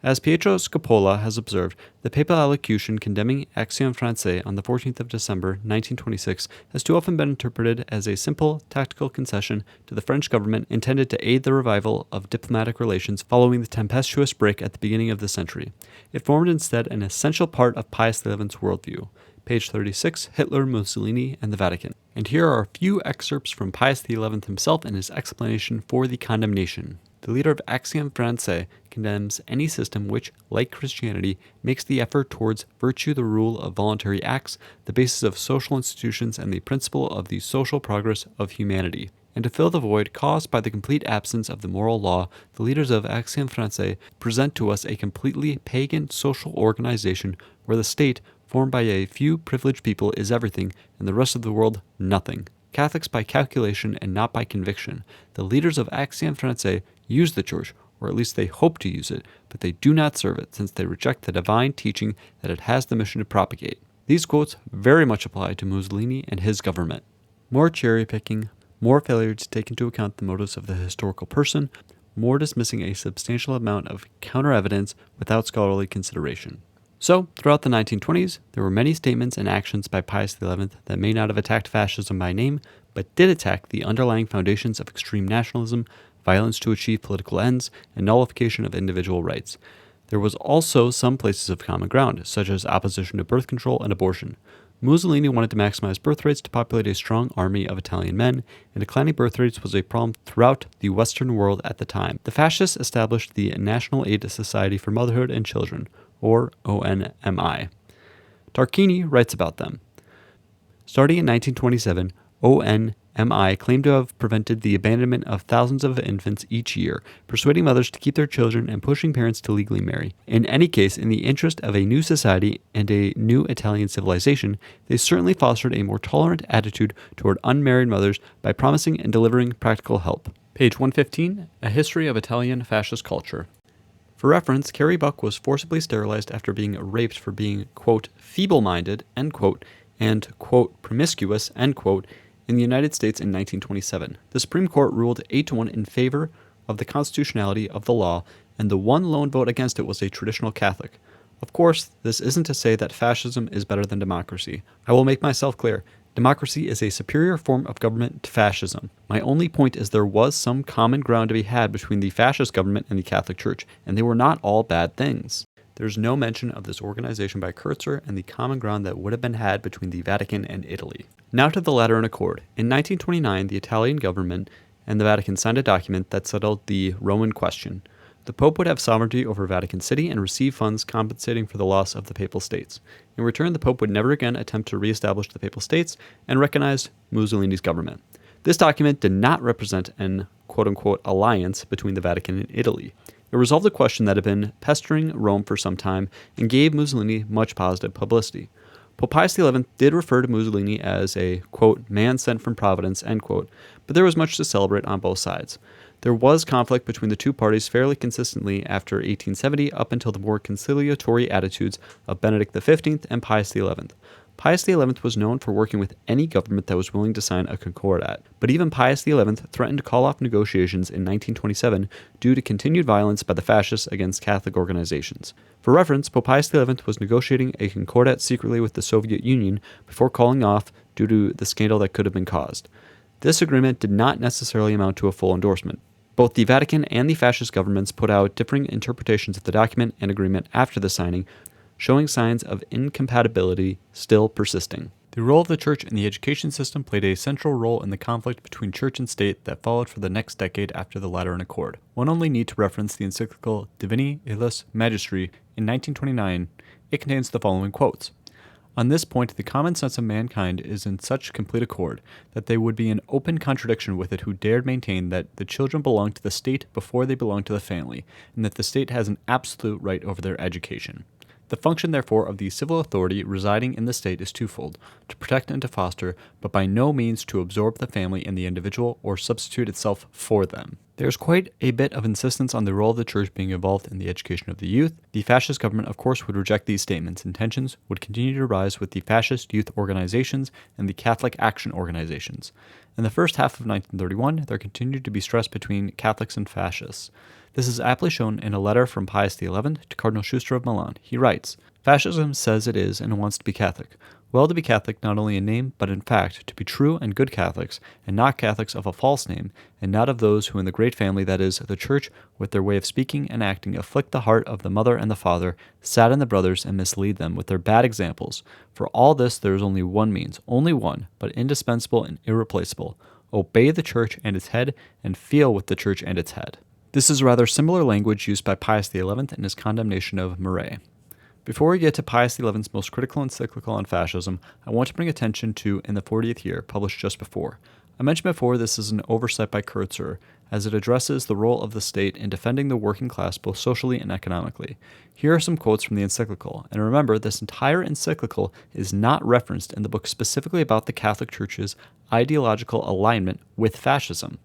Speaker 2: As Pietro Scopola has observed, the papal allocution condemning Action Française on the 14th of December 1926 has too often been interpreted as a simple tactical concession to the French government intended to aid the revival of diplomatic relations following the tempestuous break at the beginning of the century. It formed instead an essential part of Pius XI's worldview. Page 36, Hitler, Mussolini, and the Vatican. And here are a few excerpts from Pius XI himself in his explanation for the condemnation. The leader of Action Française condemns any system which, like Christianity, makes the effort towards virtue the rule of voluntary acts, the basis of social institutions, and the principle of the social progress of humanity. And to fill the void caused by the complete absence of the moral law, the leaders of Action Française present to us a completely pagan social organization where the state, formed by a few privileged people, is everything, and the rest of the world nothing. Catholics by calculation and not by conviction. The leaders of Action Française use the church, or at least they hope to use it, but they do not serve it, since they reject the divine teaching that it has the mission to propagate. These quotes very much apply to Mussolini and his government. More cherry-picking, more failure to take into account the motives of the historical person, more dismissing a substantial amount of counter-evidence without scholarly consideration. So, throughout the 1920s, there were many statements and actions by Pius XI that may not have attacked fascism by name, but did attack the underlying foundations of extreme nationalism, violence to achieve political ends, and nullification of individual rights. There was also some places of common ground, such as opposition to birth control and abortion. Mussolini wanted to maximize birth rates to populate a strong army of Italian men, and declining birth rates was a problem throughout the Western world at the time. The fascists established the National Aid Society for Motherhood and Children, or ONMI. Tarquini writes about them. Starting in 1927, ONMI claimed to have prevented the abandonment of thousands of infants each year, persuading mothers to keep their children and pushing parents to legally marry. In any case, in the interest of a new society and a new Italian civilization, they certainly fostered a more tolerant attitude toward unmarried mothers by promising and delivering practical help. Page 115, A History of Italian Fascist Culture. For reference, Carrie Buck was forcibly sterilized after being raped for being, quote, feeble-minded, end quote, and, quote, promiscuous, end quote, in the United States in 1927. The Supreme Court ruled 8-1 in favor of the constitutionality of the law, and the one lone vote against it was a traditional Catholic. Of course, this isn't to say that fascism is better than democracy. I will make myself clear. Democracy is a superior form of government to fascism. My only point is there was some common ground to be had between the fascist government and the Catholic Church, and they were not all bad things. There's no mention of this organization by Kertzer and the common ground that would have been had between the Vatican and Italy. Now to the Lateran Accord. In 1929, the Italian government and the Vatican signed a document that settled the Roman question. The Pope would have sovereignty over Vatican City and receive funds compensating for the loss of the Papal States. In return, the Pope would never again attempt to reestablish the Papal States and recognized Mussolini's government. This document did not represent an quote-unquote alliance between the Vatican and Italy. It resolved a question that had been pestering Rome for some time and gave Mussolini much positive publicity. Pope Pius XI did refer to Mussolini as a, quote, man sent from Providence, end quote, but there was much to celebrate on both sides. There was conflict between the two parties fairly consistently after 1870 up until the more conciliatory attitudes of Benedict XV and Pius XI. Pius XI was known for working with any government that was willing to sign a concordat, but even Pius XI threatened to call off negotiations in 1927 due to continued violence by the fascists against Catholic organizations. For reference, Pope Pius XI was negotiating a concordat secretly with the Soviet Union before calling off due to the scandal that could have been caused. This agreement did not necessarily amount to a full endorsement. Both the Vatican and the fascist governments put out differing interpretations of the document and agreement after the signing, showing signs of incompatibility still persisting. The role of the Church in the education system played a central role in the conflict between Church and State that followed for the next decade after the Lateran Accord. One only need to reference the encyclical Divini Illius Magistri in 1929. It contains the following quotes. On this point, the common sense of mankind is in such complete accord that they would be in open contradiction with it who dared maintain that the children belong to the state before they belong to the family, and that the state has an absolute right over their education. The function, therefore, of the civil authority residing in the state is twofold, to protect and to foster, but by no means to absorb the family and the individual or substitute itself for them. There is quite a bit of insistence on the role of the Church being involved in the education of the youth. The fascist government, of course, would reject these statements, and tensions would continue to rise with the fascist youth organizations and the Catholic action organizations. In the first half of 1931, there continued to be stress between Catholics and fascists. This is aptly shown in a letter from Pius XI to Cardinal Schuster of Milan. He writes, Fascism says it is and wants to be Catholic. Well, to be Catholic not only in name, but in fact, to be true and good Catholics, and not Catholics of a false name, and not of those who in the great family, that is, the Church, with their way of speaking and acting, afflict the heart of the mother and the father, sadden the brothers, and mislead them with their bad examples. For all this there is only one means, only one, but indispensable and irreplaceable. Obey the Church and its head, and feel with the Church and its head. This is rather similar language used by Pius XI in his condemnation of Maurras. Before we get to Pius XI's most critical encyclical on fascism, I want to bring attention to In the 40th Year, published just before. I mentioned before this is an oversight by Kertzer, as it addresses the role of the state in defending the working class both socially and economically. Here are some quotes from the encyclical, and remember, this entire encyclical is not referenced in the book specifically about the Catholic Church's ideological alignment with fascism.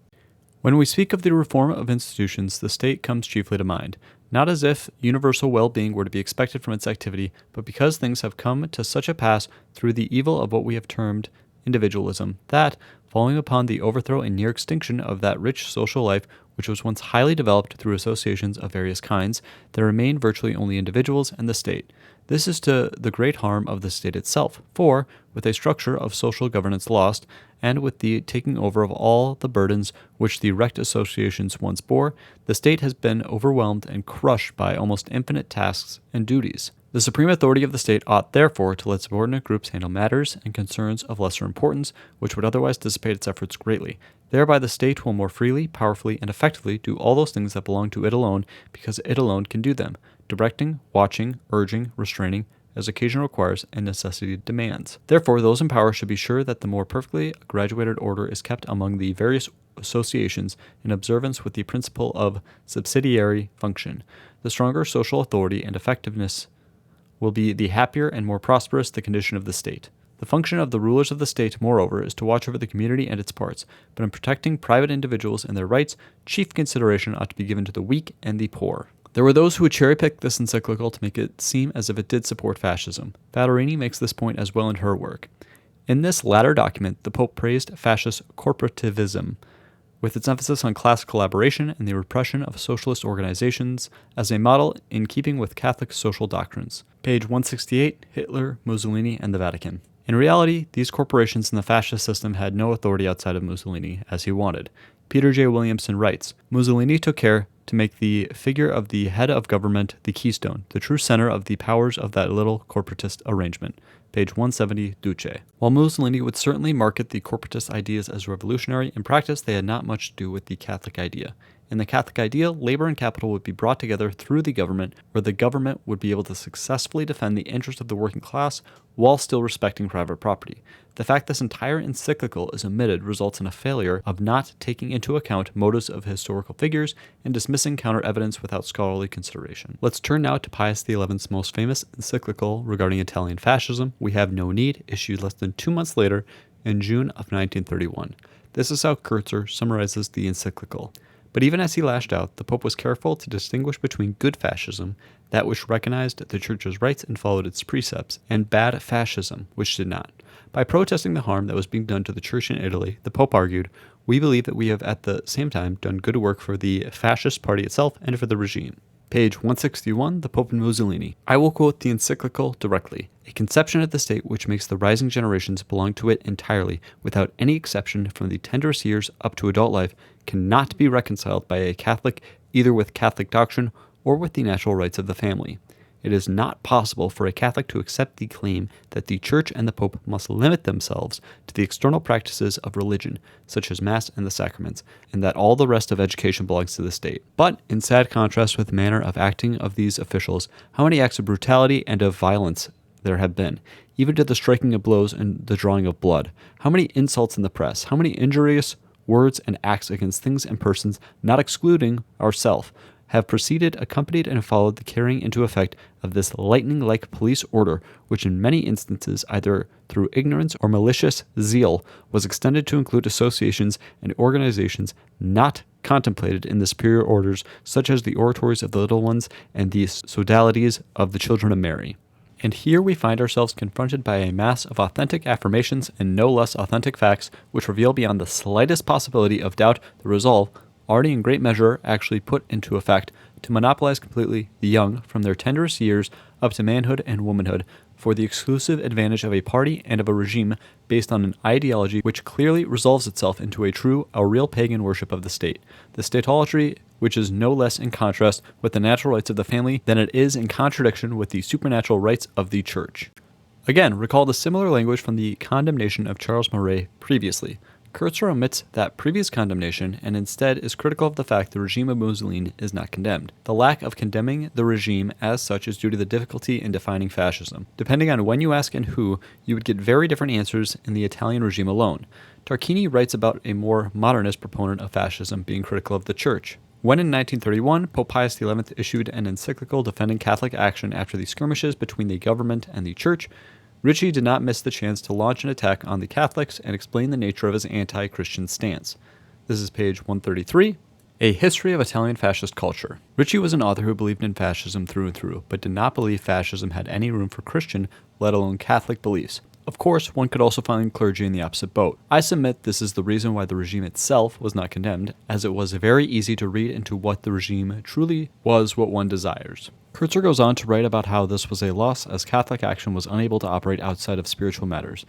Speaker 2: When we speak of the reform of institutions, the state comes chiefly to mind, not as if universal well-being were to be expected from its activity, but because things have come to such a pass through the evil of what we have termed individualism, that, following upon the overthrow and near extinction of that rich social life which was once highly developed through associations of various kinds, there remain virtually only individuals and the state. This is to the great harm of the state itself, for, with a structure of social governance lost, and with the taking over of all the burdens which the wrecked associations once bore, the state has been overwhelmed and crushed by almost infinite tasks and duties. The supreme authority of the state ought therefore to let subordinate groups handle matters and concerns of lesser importance, which would otherwise dissipate its efforts greatly. Thereby the state will more freely, powerfully, and effectively do all those things that belong to it alone, because it alone can do them, directing, watching, urging, restraining, as occasion requires and necessity demands. Therefore, those in power should be sure that the more perfectly graduated order is kept among the various associations in observance with the principle of subsidiary function. The stronger social authority and effectiveness will be the happier and more prosperous the condition of the state. The function of the rulers of the state, moreover, is to watch over the community and its parts, but in protecting private individuals and their rights, chief consideration ought to be given to the weak and the poor. There were those who would cherry-pick this encyclical to make it seem as if it did support fascism. Ballerini makes this point as well in her work. In this latter document, the Pope praised fascist corporativism, with its emphasis on class collaboration and the repression of socialist organizations as a model in keeping with Catholic social doctrines. Page 168, Hitler, Mussolini, and the Vatican. In reality, these corporations in the fascist system had no authority outside of Mussolini, as he wanted. Peter J. Williamson writes, Mussolini took care to make the figure of the head of government the keystone, the true center of the powers of that little corporatist arrangement. Page 170, Duce. While Mussolini would certainly market the corporatist ideas as revolutionary, in practice they had not much to do with the Catholic idea. In the Catholic idea, labor and capital would be brought together through the government, where the government would be able to successfully defend the interests of the working class while still respecting private property. The fact this entire encyclical is omitted results in a failure of not taking into account motives of historical figures and dismissing counter-evidence without scholarly consideration. Let's turn now to Pius XI's most famous encyclical regarding Italian fascism, We Have No Need, issued less than 2 months later in June of 1931. This is how Kertzer summarizes the encyclical. But even as he lashed out, the Pope was careful to distinguish between good fascism, that which recognized the Church's rights and followed its precepts, and bad fascism, which did not. By protesting the harm that was being done to the Church in Italy, the Pope argued, we believe that we have at the same time done good work for the fascist party itself and for the regime. Page 161, The Pope and Mussolini. I will quote the encyclical directly. A conception of the state which makes the rising generations belong to it entirely, without any exception from the tenderest years up to adult life, cannot be reconciled by a Catholic either with Catholic doctrine or with the natural rights of the family. It is not possible for a Catholic to accept the claim that the Church and the Pope must limit themselves to the external practices of religion, such as Mass and the sacraments, and that all the rest of education belongs to the state. But, in sad contrast with the manner of acting of these officials, how many acts of brutality and of violence there have been, even to the striking of blows and the drawing of blood. How many insults in the press, how many injurious words and acts against things and persons, not excluding ourselves, have preceded, accompanied, and followed the carrying into effect of this lightning-like police order, which in many instances, either through ignorance or malicious zeal, was extended to include associations and organizations not contemplated in the superior orders, such as the oratories of the little ones and the sodalities of the children of Mary. And here we find ourselves confronted by a mass of authentic affirmations and no less authentic facts, which reveal beyond the slightest possibility of doubt the resolve, already in great measure actually put into effect, to monopolize completely the young from their tenderest years up to manhood and womanhood for the exclusive advantage of a party and of a regime based on an ideology which clearly resolves itself into a real pagan worship of the state, the statolatry which is no less in contrast with the natural rights of the family than it is in contradiction with the supernatural rights of the Church. Again, recall the similar language from the condemnation of Charles Maurras previously. Kertzer omits that previous condemnation and instead is critical of the fact the regime of Mussolini is not condemned. The lack of condemning the regime as such is due to the difficulty in defining fascism. Depending on when you ask and who, you would get very different answers in the Italian regime alone. Tarquini writes about a more modernist proponent of fascism being critical of the Church. When in 1931, Pope Pius XI issued an encyclical defending Catholic action after the skirmishes between the government and the Church, Ricci did not miss the chance to launch an attack on the Catholics and explain the nature of his anti-Christian stance. This is page 133, A History of Italian Fascist Culture. Ricci was an author who believed in fascism through and through, but did not believe fascism had any room for Christian, let alone Catholic beliefs. Of course, one could also find clergy in the opposite boat. I submit this is the reason why the regime itself was not condemned, as it was very easy to read into what the regime truly was what one desires. Kertzer goes on to write about how this was a loss as Catholic action was unable to operate outside of spiritual matters,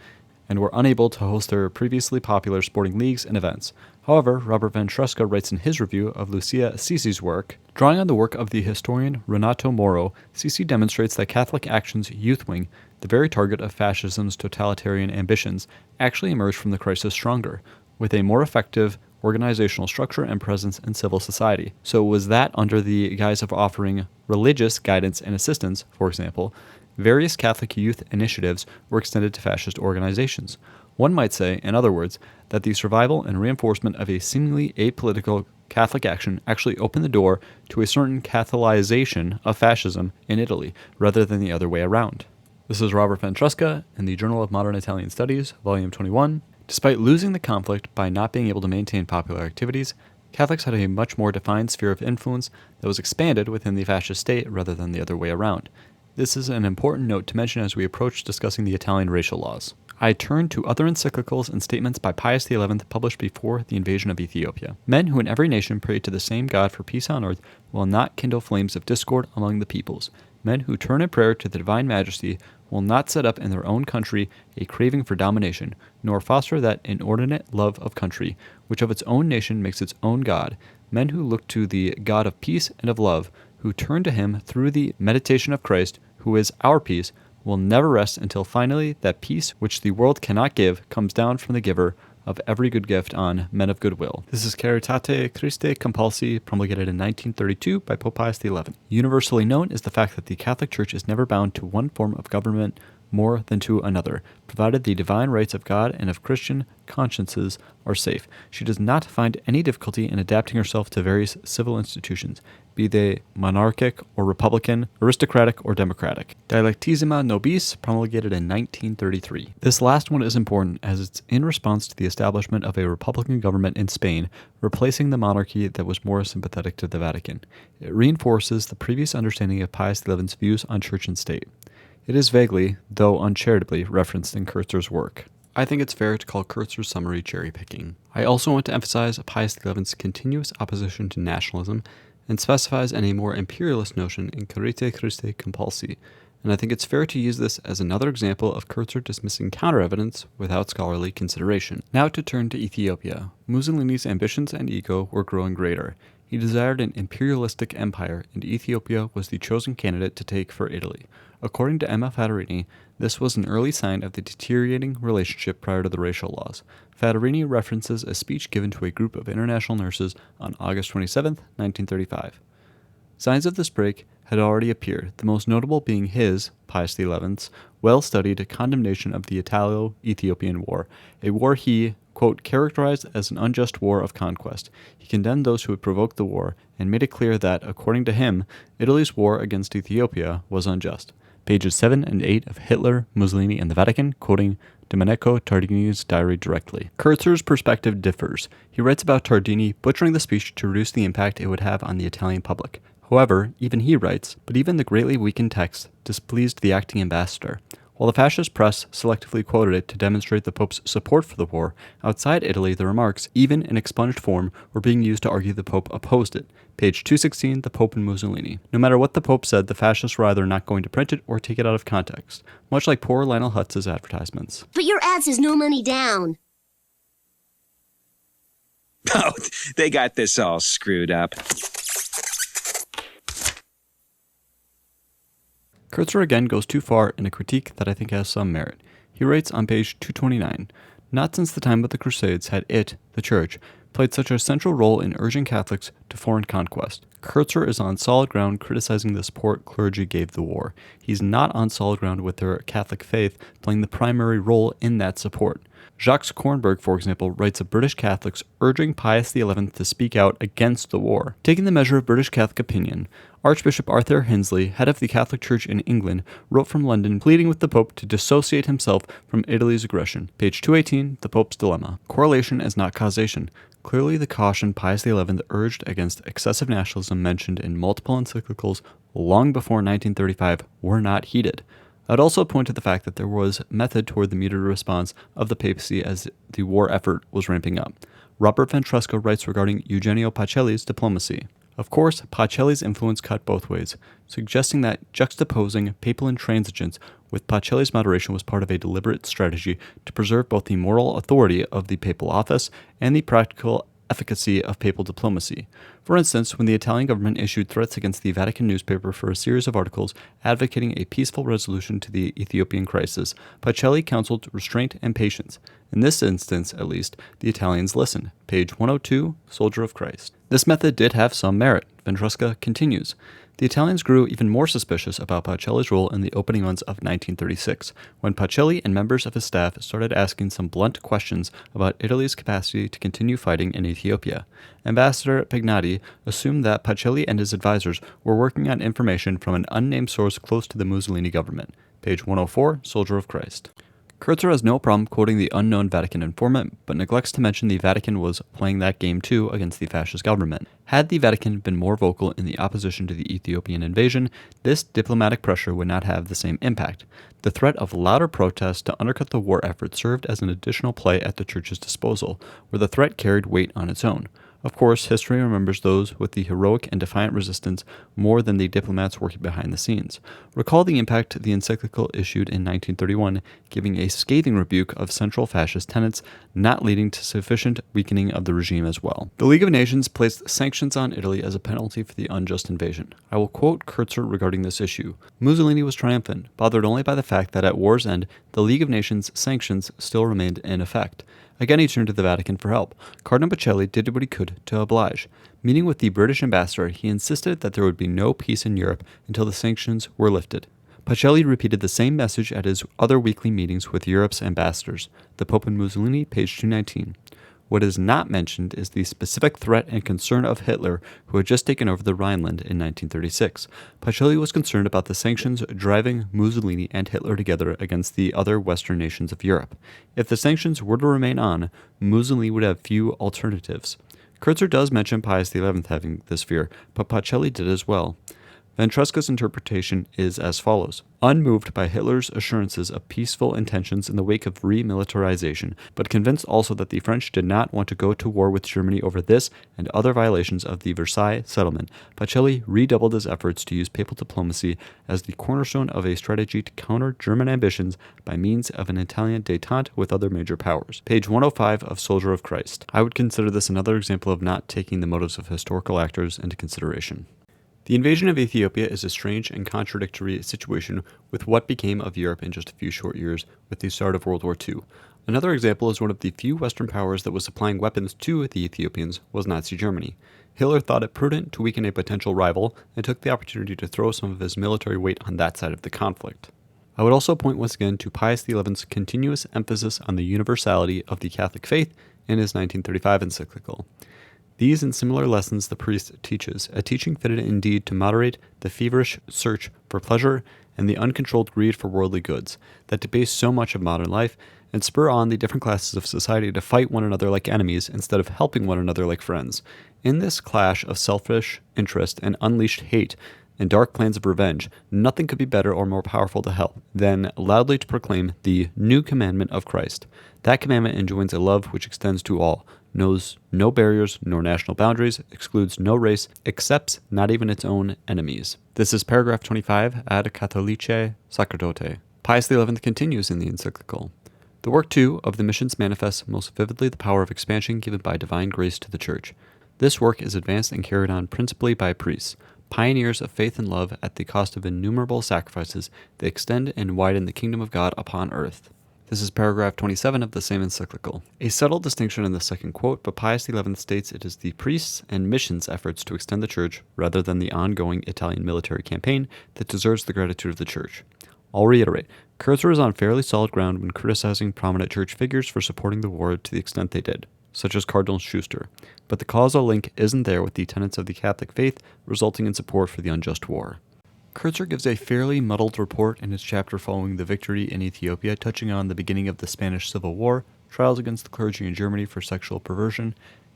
Speaker 2: and were unable to host their previously popular sporting leagues and events. However, Robert Van Tresca writes in his review of Lucia Assisi's work, drawing on the work of the historian Renato Moro, Assisi demonstrates that Catholic Action's youth wing, the very target of fascism's totalitarian ambitions, actually emerged from the crisis stronger, with a more effective organizational structure and presence in civil society. So it was that under the guise of offering religious guidance and assistance, for example, various Catholic youth initiatives were extended to fascist organizations. One might say, in other words, that the survival and reinforcement of a seemingly apolitical Catholic action actually opened the door to a certain Catholicization of fascism in Italy, rather than the other way around. This is Robert Van Tresca in the Journal of Modern Italian Studies, Volume 21. Despite losing the conflict by not being able to maintain popular activities, Catholics had a much more defined sphere of influence that was expanded within the fascist state rather than the other way around. This is an important note to mention as we approach discussing the Italian racial laws. I turn to other encyclicals and statements by Pius XI published before the invasion of Ethiopia. Men who in every nation pray to the same God for peace on earth will not kindle flames of discord among the peoples. Men who turn in prayer to the divine majesty will not set up in their own country a craving for domination, nor foster that inordinate love of country, which of its own nation makes its own God. Men who look to the God of peace and of love, who turn to him through the meditation of Christ, who is our peace, will never rest until finally that peace which the world cannot give comes down from the giver of every good gift on men of goodwill. This is Caritate Christi compulsi, promulgated in 1932 by Pope Pius XI. Universally known is the fact that the Catholic Church is never bound to one form of government more than to another, provided the divine rights of God and of Christian consciences are safe. She does not find any difficulty in adapting herself to various civil institutions, be they monarchic or republican, aristocratic or democratic. Dilectissima Nobis, promulgated in 1933. This last one is important as it's in response to the establishment of a republican government in Spain, replacing the monarchy that was more sympathetic to the Vatican. It reinforces the previous understanding of Pius XI's views on church and state. It is vaguely, though uncharitably, referenced in Kertzer's work. I think it's fair to call Kertzer's summary cherry-picking. I also want to emphasize Pius XI's continuous opposition to nationalism and specifies in a more imperialist notion in Caritate Christi compulsi, and I think it's fair to use this as another example of Kertzer dismissing counter-evidence without scholarly consideration. Now to turn to Ethiopia. Mussolini's ambitions and ego were growing greater. He desired an imperialistic empire, and Ethiopia was the chosen candidate to take for Italy. According to Emma Fadarini, this was an early sign of the deteriorating relationship prior to the racial laws. Fadarini references a speech given to a group of international nurses on August 27, 1935. Signs of this break had already appeared, the most notable being his, Pius XI's, well-studied condemnation of the Italo-Ethiopian War, a war he, quote, characterized as an unjust war of conquest. He condemned those who had provoked the war and made it clear that, according to him, Italy's war against Ethiopia was unjust. Pages 7 and 8 of Hitler, Mussolini, and the Vatican, quoting Domenico Tardini's diary directly. Kertzer's perspective differs. He writes about Tardini butchering the speech to reduce the impact it would have on the Italian public. However, even he writes, but even the greatly weakened text displeased the acting ambassador. While the fascist press selectively quoted it to demonstrate the Pope's support for the war, outside Italy the remarks, even in expunged form, were being used to argue the Pope opposed it. Page 216, The Pope and Mussolini. No matter what the Pope said, the fascists were either not going to print it or take it out of context, much like poor Lionel Hutz's advertisements.
Speaker 7: But your ad says no money down.
Speaker 8: Oh, they got this all screwed up.
Speaker 2: Kertzer again goes too far in a critique that I think has some merit. He writes on page 229, not since the time of the Crusades had it, the Church, played such a central role in urging Catholics to foreign conquest. Kertzer is on solid ground criticizing the support clergy gave the war. He's not on solid ground with their Catholic faith playing the primary role in that support. Jacques Kornberg, for example, writes of British Catholics urging Pius XI to speak out against the war. Taking the measure of British Catholic opinion, Archbishop Arthur Hensley, head of the Catholic Church in England, wrote from London pleading with the Pope to dissociate himself from Italy's aggression. Page 218, The Pope's Dilemma. Correlation is not causation. Clearly, the caution Pius XI urged against excessive nationalism mentioned in multiple encyclicals long before 1935 were not heeded. I'd also point to the fact that there was method toward the muted response of the papacy as the war effort was ramping up. Robert Ventresca writes regarding Eugenio Pacelli's diplomacy. Of course, Pacelli's influence cut both ways, suggesting that juxtaposing papal intransigence with Pacelli's moderation was part of a deliberate strategy to preserve both the moral authority of the papal office and the practical efficacy of papal diplomacy. For instance, when the Italian government issued threats against the Vatican newspaper for a series of articles advocating a peaceful resolution to the Ethiopian crisis, Pacelli counseled restraint and patience. In this instance, at least, the Italians listened. Page 102, Soldier of Christ. This method did have some merit. Ventresca continues. The Italians grew even more suspicious about Pacelli's role in the opening months of 1936, when Pacelli and members of his staff started asking some blunt questions about Italy's capacity to continue fighting in Ethiopia. Ambassador Pignati assumed that Pacelli and his advisors were working on information from an unnamed source close to the Mussolini government. Page 104, Soldier of Christ. Kertzer has no problem quoting the unknown Vatican informant, but neglects to mention the Vatican was playing that game too against the fascist government. Had the Vatican been more vocal in the opposition to the Ethiopian invasion, this diplomatic pressure would not have the same impact. The threat of louder protests to undercut the war effort served as an additional play at the Church's disposal, where the threat carried weight on its own. Of course, history remembers those with the heroic and defiant resistance more than the diplomats working behind the scenes. Recall the impact the encyclical issued in 1931, giving a scathing rebuke of central fascist tenets, not leading to sufficient weakening of the regime as well. The League of Nations placed sanctions on Italy as a penalty for the unjust invasion. I will quote Kertzer regarding this issue. Mussolini was triumphant, bothered only by the fact that at war's end, the League of Nations sanctions still remained in effect. Again, he turned to the Vatican for help. Cardinal Pacelli did what he could to oblige. Meeting with the British ambassador, he insisted that there would be no peace in Europe until the sanctions were lifted. Pacelli repeated the same message at his other weekly meetings with Europe's ambassadors. The Pope and Mussolini, page 219. What is not mentioned is the specific threat and concern of Hitler, who had just taken over the Rhineland in 1936. Pacelli was concerned about the sanctions driving Mussolini and Hitler together against the other Western nations of Europe. If the sanctions were to remain on, Mussolini would have few alternatives. Kertzer does mention Pius XI having this fear, but Pacelli did as well. Ventresca's interpretation is as follows. Unmoved by Hitler's assurances of peaceful intentions in the wake of remilitarization, but convinced also that the French did not want to go to war with Germany over this and other violations of the Versailles settlement, Pacelli redoubled his efforts to use papal diplomacy as the cornerstone of a strategy to counter German ambitions by means of an Italian détente with other major powers. Page 105 of Soldier of Christ. I would consider this another example of not taking the motives of historical actors into consideration. The invasion of Ethiopia is a strange and contradictory situation with what became of Europe in just a few short years with the start of World War II. Another example is one of the few Western powers that was supplying weapons to the Ethiopians was Nazi Germany. Hitler thought it prudent to weaken a potential rival and took the opportunity to throw some of his military weight on that side of the conflict. I would also point once again to Pius XI's continuous emphasis on the universality of the Catholic faith in his 1935 encyclical. These and similar lessons the priest teaches, a teaching fitted indeed to moderate the feverish search for pleasure and the uncontrolled greed for worldly goods that debase so much of modern life and spur on the different classes of society to fight one another like enemies instead of helping one another like friends. In this clash of selfish interest and unleashed hate and dark plans of revenge, nothing could be better or more powerful to help than loudly to proclaim the new commandment of Christ. That commandment enjoins a love which extends to all, knows no barriers nor national boundaries, excludes no race, accepts not even its own enemies. This is paragraph 25 ad Catholicae sacerdotii. Pius XI continues in the encyclical. The work, too, of the missions manifests most vividly the power of expansion given by divine grace to the Church. This work is advanced and carried on principally by priests, pioneers of faith and love at the cost of innumerable sacrifices. They extend and widen the kingdom of God upon earth. This is paragraph 27 of the same encyclical. A subtle distinction in the second quote, but Pius XI states it is the priests' and missions' efforts to extend the Church, rather than the ongoing Italian military campaign, that deserves the gratitude of the Church. I'll reiterate, Kertzer is on fairly solid ground when criticizing prominent Church figures for supporting the war to the extent they did, such as Cardinal Schuster, but the causal link isn't there with the tenets of the Catholic faith, resulting in support for the unjust war. Kertzer gives a fairly muddled report in his chapter following the victory in Ethiopia, touching on the beginning of the Spanish Civil War, trials against the clergy in Germany for sexual perversion,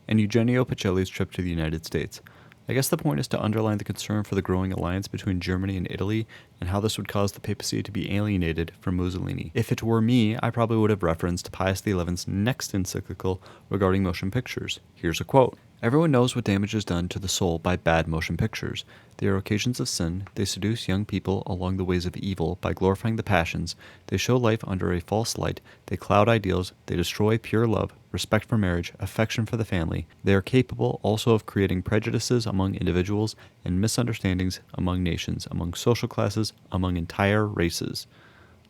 Speaker 2: and Eugenio Pacelli's trip to the United States. I guess the point is to underline the concern for the growing alliance between Germany and Italy and how this would cause the papacy to be alienated from Mussolini. If it were me, I probably would have referenced Pius XI's next encyclical regarding motion pictures. Here's a quote. Everyone knows what damage is done to the soul by bad motion pictures. They are occasions of sin. They seduce young people along the ways of evil by glorifying the passions. They show life under a false light. They cloud ideals. They destroy pure love, respect for marriage, affection for the family. They are capable also of creating prejudices among individuals and misunderstandings among nations, among social classes, among entire races.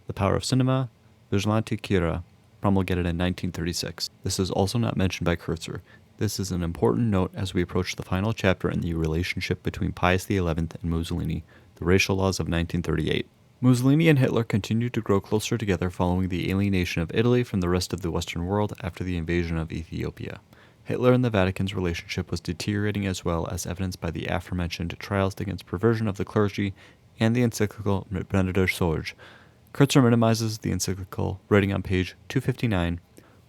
Speaker 2: The Power of Cinema, Vigilanti, cura, promulgated in 1936. This is also not mentioned by Kertzer. This is an important note as we approach the final chapter in the relationship between Pius XI and Mussolini, the racial laws of 1938. Mussolini and Hitler continued to grow closer together following the alienation of Italy from the rest of the Western world after the invasion of Ethiopia. Hitler and the Vatican's relationship was deteriorating as well, as evidenced by the aforementioned trials against perversion of the clergy and the encyclical Beneditor Sorge. Kertzer minimizes the encyclical, writing on page 259,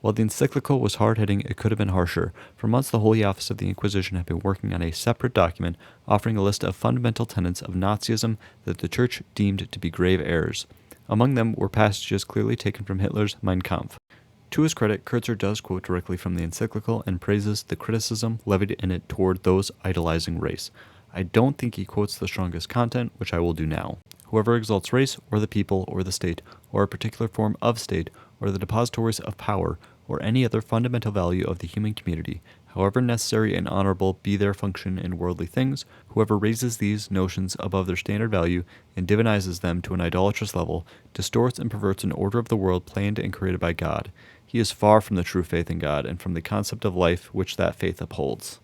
Speaker 2: "While the encyclical was hard-hitting, it could have been harsher. For months, the Holy Office of the Inquisition had been working on a separate document offering a list of fundamental tenets of Nazism that the Church deemed to be grave errors. Among them were passages clearly taken from Hitler's Mein Kampf." To his credit, Kertzer does quote directly from the encyclical and praises the criticism levied in it toward those idolizing race. I don't think he quotes the strongest content, which I will do now. "Whoever exalts race, or the people, or the state, or a particular form of state, or the depositories of power, or any other fundamental value of the human community, however necessary and honorable be their function in worldly things, whoever raises these notions above their standard value and divinizes them to an idolatrous level, distorts and perverts an order of the world planned and created by God. He is far from the true faith in God and from the concept of life which that faith upholds."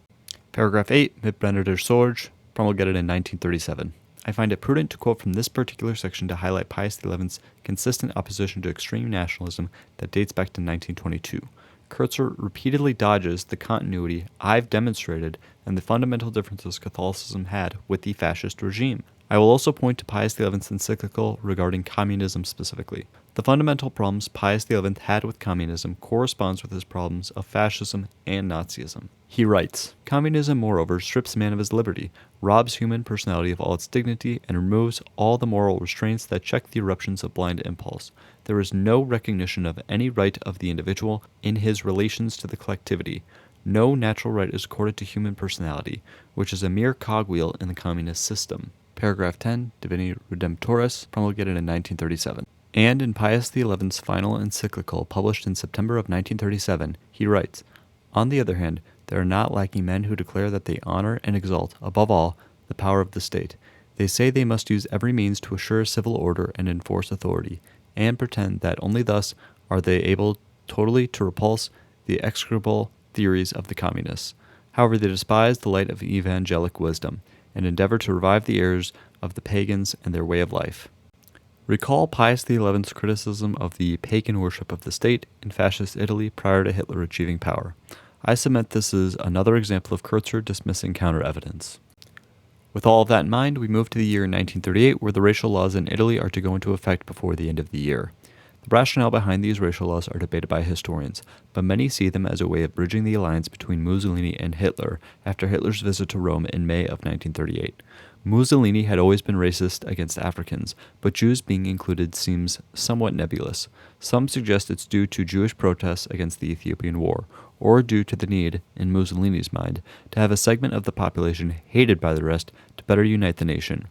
Speaker 2: Paragraph 8, Mitbrenner der Sorge, promulgated in 1937. I find it prudent to quote from this particular section to highlight Pius XI's consistent opposition to extreme nationalism that dates back to 1922. Kertzer repeatedly dodges the continuity I've demonstrated and the fundamental differences Catholicism had with the fascist regime. I will also point to Pius XI's encyclical regarding communism specifically. The fundamental problems Pius XI had with communism corresponds with his problems of fascism and Nazism. He writes, "Communism, moreover, strips man of his liberty, robs human personality of all its dignity, and removes all the moral restraints that check the eruptions of blind impulse. There is no recognition of any right of the individual in his relations to the collectivity. No natural right is accorded to human personality, which is a mere cogwheel in the communist system." Paragraph 10, Divini Redemptoris, promulgated in 1937. And in Pius XI's final encyclical, published in September of 1937, he writes, "On the other hand, there are not lacking men who declare that they honor and exalt, above all, the power of the state. They say they must use every means to assure civil order and enforce authority, and pretend that only thus are they able totally to repulse the execrable theories of the communists. However, they despise the light of evangelic wisdom, and endeavor to revive the errors of the pagans and their way of life." Recall Pius XI's criticism of the pagan worship of the state in fascist Italy prior to Hitler achieving power. I submit this is another example of Kertzer dismissing counter-evidence. With all of that in mind, we move to the year 1938, where the racial laws in Italy are to go into effect before the end of the year. The rationale behind these racial laws are debated by historians, but many see them as a way of bridging the alliance between Mussolini and Hitler after Hitler's visit to Rome in May of 1938. Mussolini had always been racist against Africans, but Jews being included seems somewhat nebulous. Some suggest it's due to Jewish protests against the Ethiopian War, or due to the need, in Mussolini's mind, to have a segment of the population hated by the rest to better unite the nation.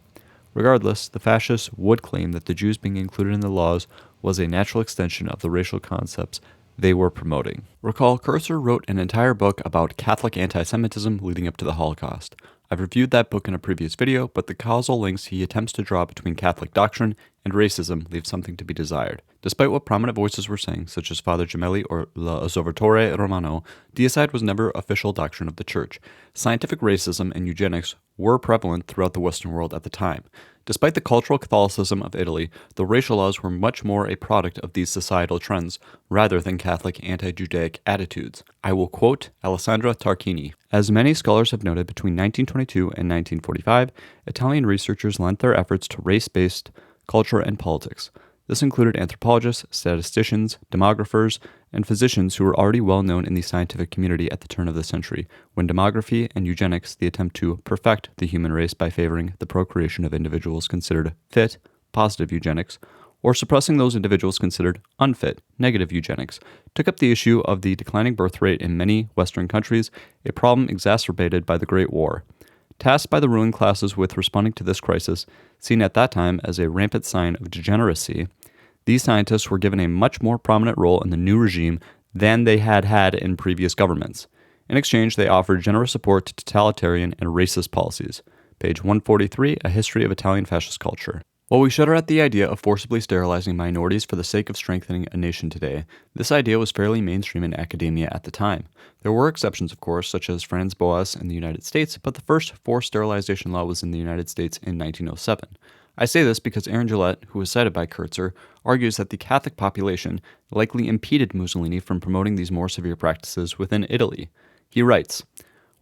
Speaker 2: Regardless, the fascists would claim that the Jews being included in the laws was a natural extension of the racial concepts they were promoting. Recall, Kertzer wrote an entire book about Catholic anti-Semitism leading up to the Holocaust. I've reviewed that book in a previous video, but the causal links he attempts to draw between Catholic doctrine and racism leave something to be desired. Despite what prominent voices were saying, such as Father Gemelli or L'Osservatore Romano, deicide was never official doctrine of the Church. Scientific racism and eugenics were prevalent throughout the Western world at the time. Despite the cultural Catholicism of Italy, the racial laws were much more a product of these societal trends rather than Catholic anti-Judaic attitudes. I will quote Alessandra Tarquini. "As many scholars have noted, between 1922 and 1945, Italian researchers lent their efforts to race-based culture and politics. This included anthropologists, statisticians, demographers, and physicians who were already well known in the scientific community at the turn of the century, when demography and eugenics, the attempt to perfect the human race by favoring the procreation of individuals considered fit, positive eugenics, or suppressing those individuals considered unfit, negative eugenics, took up the issue of the declining birth rate in many Western countries, a problem exacerbated by the Great War. Tasked by the ruling classes with responding to this crisis, seen at that time as a rampant sign of degeneracy, these scientists were given a much more prominent role in the new regime than they had had in previous governments. In exchange, they offered generous support to totalitarian and racist policies." Page 143, A History of Italian Fascist Culture. While we shudder at the idea of forcibly sterilizing minorities for the sake of strengthening a nation today, this idea was fairly mainstream in academia at the time. There were exceptions, of course, such as Franz Boas in the United States, but the first forced sterilization law was in the United States in 1907. I say this because Aaron Gillette, who was cited by Kertzer, argues that the Catholic population likely impeded Mussolini from promoting these more severe practices within Italy. He writes,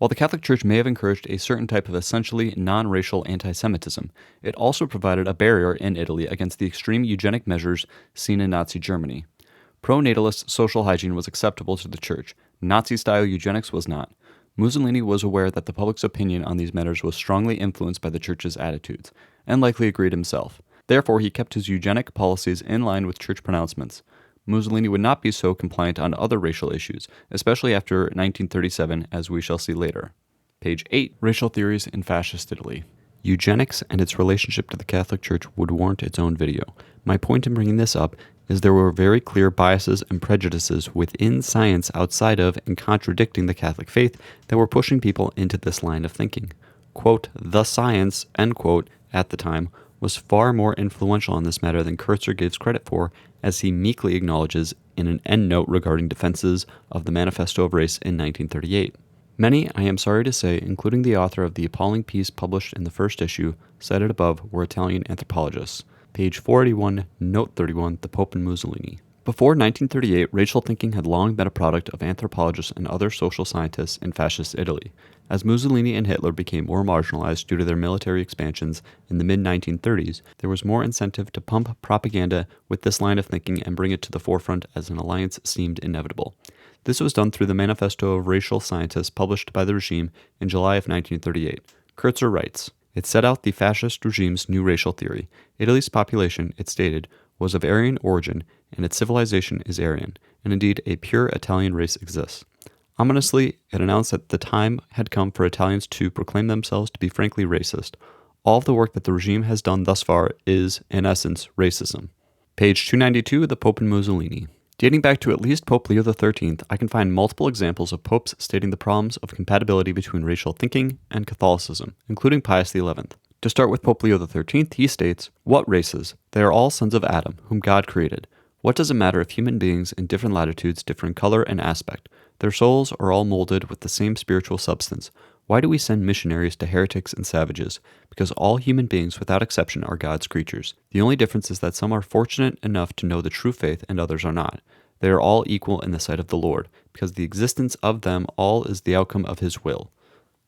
Speaker 2: While the Catholic Church may have encouraged a certain type of essentially non-racial anti-Semitism, it also provided a barrier in Italy against the extreme eugenic measures seen in Nazi Germany. Pro-natalist social hygiene was acceptable to the Church. Nazi-style eugenics was not. Mussolini was aware that the public's opinion on these matters was strongly influenced by the Church's attitudes, and likely agreed himself. Therefore, he kept his eugenic policies in line with Church pronouncements. Mussolini would not be so compliant on other racial issues, especially after 1937, as we shall see later. Page 8, Racial Theories in Fascist Italy. Eugenics and its relationship to the Catholic Church would warrant its own video. My point in bringing this up is there were very clear biases and prejudices within science outside of and contradicting the Catholic faith that were pushing people into this line of thinking. Quote, the science, end quote, at the time, was far more influential on this matter than Kertzer gives credit for, as he meekly acknowledges in an endnote regarding defenses of the Manifesto of Race in 1938. Many, I am sorry to say, including the author of the appalling piece published in the first issue, cited above, were Italian anthropologists. Page 481, note 31, The Pope and Mussolini. Before 1938, racial thinking had long been a product of anthropologists and other social scientists in fascist Italy. As Mussolini and Hitler became more marginalized due to their military expansions in the mid-1930s, there was more incentive to pump propaganda with this line of thinking and bring it to the forefront as an alliance seemed inevitable. This was done through the Manifesto of Racial Scientists published by the regime in July of 1938. Kertzer writes, it set out the fascist regime's new racial theory. Italy's population, it stated, was of Aryan origin, and its civilization is Aryan, and indeed a pure Italian race exists. Ominously, it announced that the time had come for Italians to proclaim themselves to be frankly racist. All of the work that the regime has done thus far is, in essence, racism. Page 292, The Pope and Mussolini. Dating back to at least Pope Leo XIII, I can find multiple examples of popes stating the problems of compatibility between racial thinking and Catholicism, including Pius XI. To start with Pope Leo XIII, he states, what races? They are all sons of Adam, whom God created. What does it matter if human beings in different latitudes differ in color and aspect? Their souls are all molded with the same spiritual substance. Why do we send missionaries to heretics and savages? Because all human beings, without exception, are God's creatures. The only difference is that some are fortunate enough to know the true faith and others are not. They are all equal in the sight of the Lord, because the existence of them all is the outcome of his will.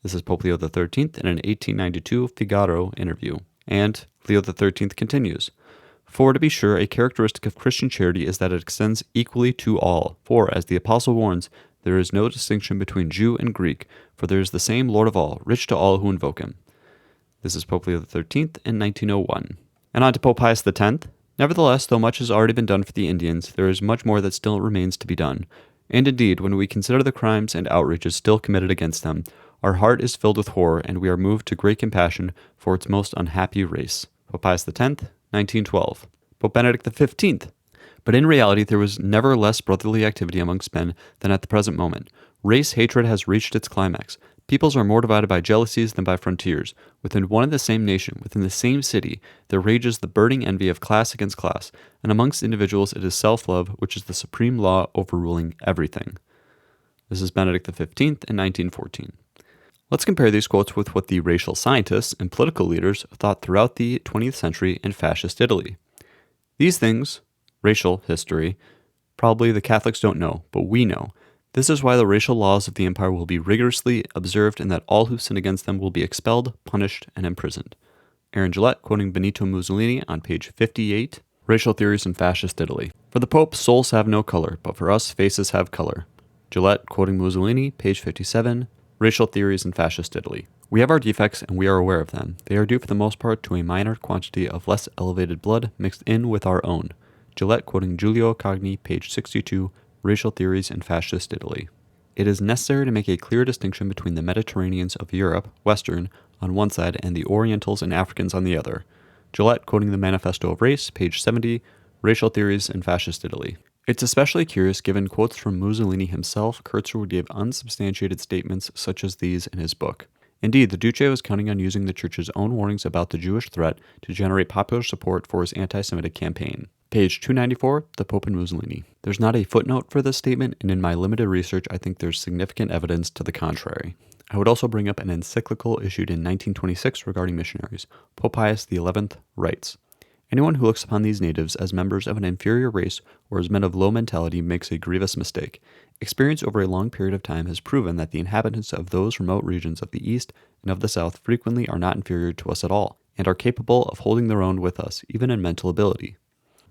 Speaker 2: This is Pope Leo XIII in an 1892 Figaro interview. And Leo XIII continues, for to be sure, a characteristic of Christian charity is that it extends equally to all. For, as the Apostle warns, there is no distinction between Jew and Greek, for there is the same Lord of all, rich to all who invoke him. This is Pope Leo XIII in 1901. And on to Pope Pius X. Nevertheless, though much has already been done for the Indians, there is much more that still remains to be done. And indeed, when we consider the crimes and outrages still committed against them, our heart is filled with horror, and we are moved to great compassion for its most unhappy race. Pope Pius X, 1912. Pope Benedict XV. But in reality, there was never less brotherly activity amongst men than at the present moment. Race hatred has reached its climax. Peoples are more divided by jealousies than by frontiers. Within one and the same nation, within the same city, there rages the burning envy of class against class, and amongst individuals it is self-love which is the supreme law overruling everything. This is Benedict XV in 1914. Let's compare these quotes with what the racial scientists and political leaders thought throughout the 20th century in fascist Italy. These things, racial history, probably the Catholics don't know, but we know. This is why the racial laws of the empire will be rigorously observed and that all who sin against them will be expelled, punished, and imprisoned. Aaron Gillette, quoting Benito Mussolini on page 58, Racial Theories in Fascist Italy. For the Pope, souls have no color, but for us, faces have color. Gillette, quoting Mussolini, page 57, Racial Theories in Fascist Italy. We have our defects and we are aware of them. They are due for the most part to a minor quantity of less elevated blood mixed in with our own. Gillette, quoting Giulio Cagni, page 62, Racial Theories in Fascist Italy. It is necessary to make a clear distinction between the Mediterraneans of Europe, Western, on one side, and the Orientals and Africans on the other. Gillette, quoting the Manifesto of Race, page 70, Racial Theories in Fascist Italy. It's especially curious given quotes from Mussolini himself. Kertzer would give unsubstantiated statements such as these in his book. Indeed, the Duce was counting on using the Church's own warnings about the Jewish threat to generate popular support for his anti-Semitic campaign. Page 294, The Pope and Mussolini. There's not a footnote for this statement, and in my limited research, I think there's significant evidence to the contrary. I would also bring up an encyclical issued in 1926 regarding missionaries. Pope Pius XI writes, Anyone who looks upon these natives as members of an inferior race or as men of low mentality makes a grievous mistake. Experience over a long period of time has proven that the inhabitants of those remote regions of the East and of the South frequently are not inferior to us at all, and are capable of holding their own with us, even in mental ability.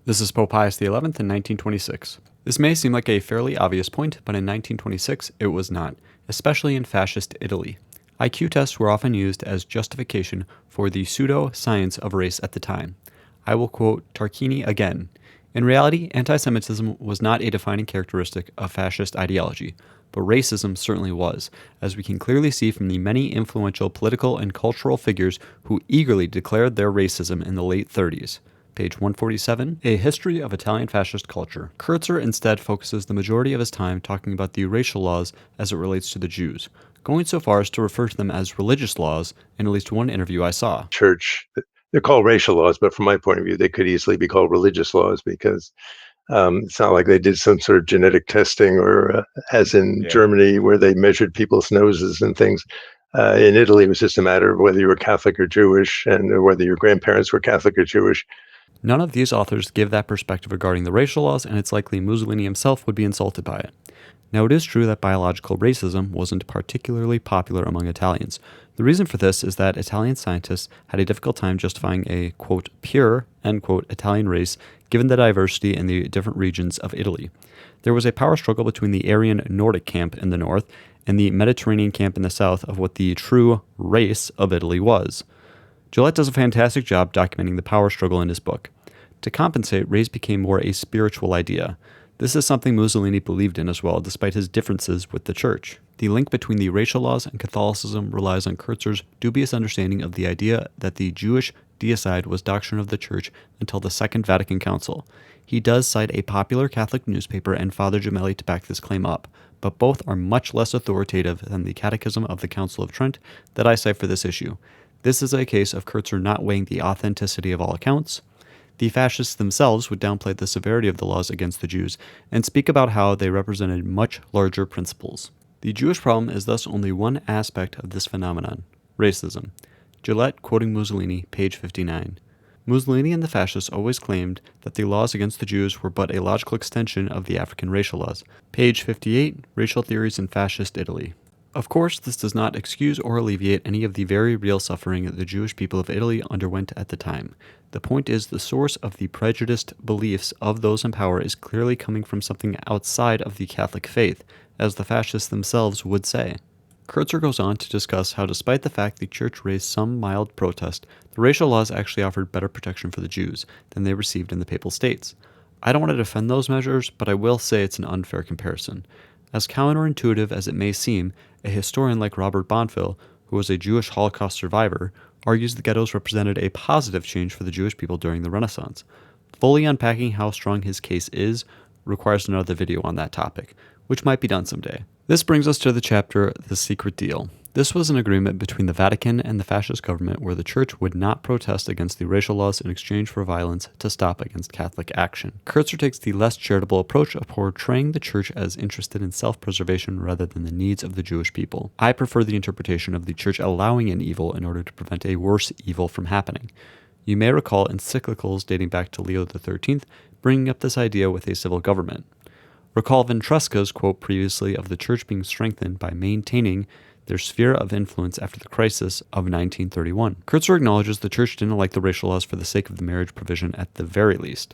Speaker 2: This is Pope Pius XI in 1926. This may seem like a fairly obvious point, but in 1926 it was not, especially in fascist Italy. IQ tests were often used as justification for the pseudo-science of race at the time. I will quote Tarquini again. In reality, anti-Semitism was not a defining characteristic of fascist ideology, but racism certainly was, as we can clearly see from the many influential political and cultural figures who eagerly declared their racism in the late 30s. Page 147, A History of Italian Fascist Culture. Kertzer instead focuses the majority of his time talking about the racial laws as it relates to the Jews, going so far as to refer to them as religious laws in at least one interview I saw.
Speaker 5: Church, they're called racial laws, but from my point of view, they could easily be called religious laws because it's not like they did some sort of genetic testing or as in Germany where they measured people's noses and things. In Italy, it was just a matter of whether you were Catholic or Jewish and whether your grandparents were Catholic or Jewish.
Speaker 2: None of these authors give that perspective regarding the racial laws, and it's likely Mussolini himself would be insulted by it. Now, it is true that biological racism wasn't particularly popular among Italians. The reason for this is that Italian scientists had a difficult time justifying a, quote, pure, end quote, Italian race, given the diversity in the different regions of Italy. There was a power struggle between the Aryan Nordic camp in the north and the Mediterranean camp in the south of what the true race of Italy was. Gillette does a fantastic job documenting the power struggle in his book. To compensate, race became more a spiritual idea. This is something Mussolini believed in as well, despite his differences with the church. The link between the racial laws and Catholicism relies on Kertzer's dubious understanding of the idea that the Jewish deicide was doctrine of the church until the Second Vatican Council. He does cite a popular Catholic newspaper and Father Gemelli to back this claim up, but both are much less authoritative than the Catechism of the Council of Trent that I cite for this issue. This is a case of Kertzer not weighing the authenticity of all accounts. The fascists themselves would downplay the severity of the laws against the Jews and speak about how they represented much larger principles. The Jewish problem is thus only one aspect of this phenomenon, racism. Gillette, quoting Mussolini, page 59. Mussolini and the fascists always claimed that the laws against the Jews were but a logical extension of the African racial laws. Page 58, Racial Theories in Fascist Italy. Of course, this does not excuse or alleviate any of the very real suffering that the Jewish people of Italy underwent at the time. The point is, the source of the prejudiced beliefs of those in power is clearly coming from something outside of the Catholic faith, as the fascists themselves would say. Kertzer goes on to discuss how despite the fact the church raised some mild protest, the racial laws actually offered better protection for the Jews than they received in the Papal States. I don't want to defend those measures, but I will say it's an unfair comparison. As counterintuitive as it may seem, a historian like Robert Bonfil, who was a Jewish Holocaust survivor, argues the ghettos represented a positive change for the Jewish people during the Renaissance. Fully unpacking how strong his case is requires another video on that topic, which might be done someday. This brings us to the chapter, The Secret Deal. This was an agreement between the Vatican and the fascist government where the church would not protest against the racial laws in exchange for violence to stop against Catholic action. Kertzer takes the less charitable approach of portraying the church as interested in self-preservation rather than the needs of the Jewish people. I prefer the interpretation of the church allowing an evil in order to prevent a worse evil from happening. You may recall encyclicals dating back to Leo XIII bringing up this idea with a civil government. Recall Ventresca's quote previously of the church being strengthened by maintaining their sphere of influence after the crisis of 1931. Kertzer acknowledges the church didn't like the racial laws for the sake of the marriage provision at the very least.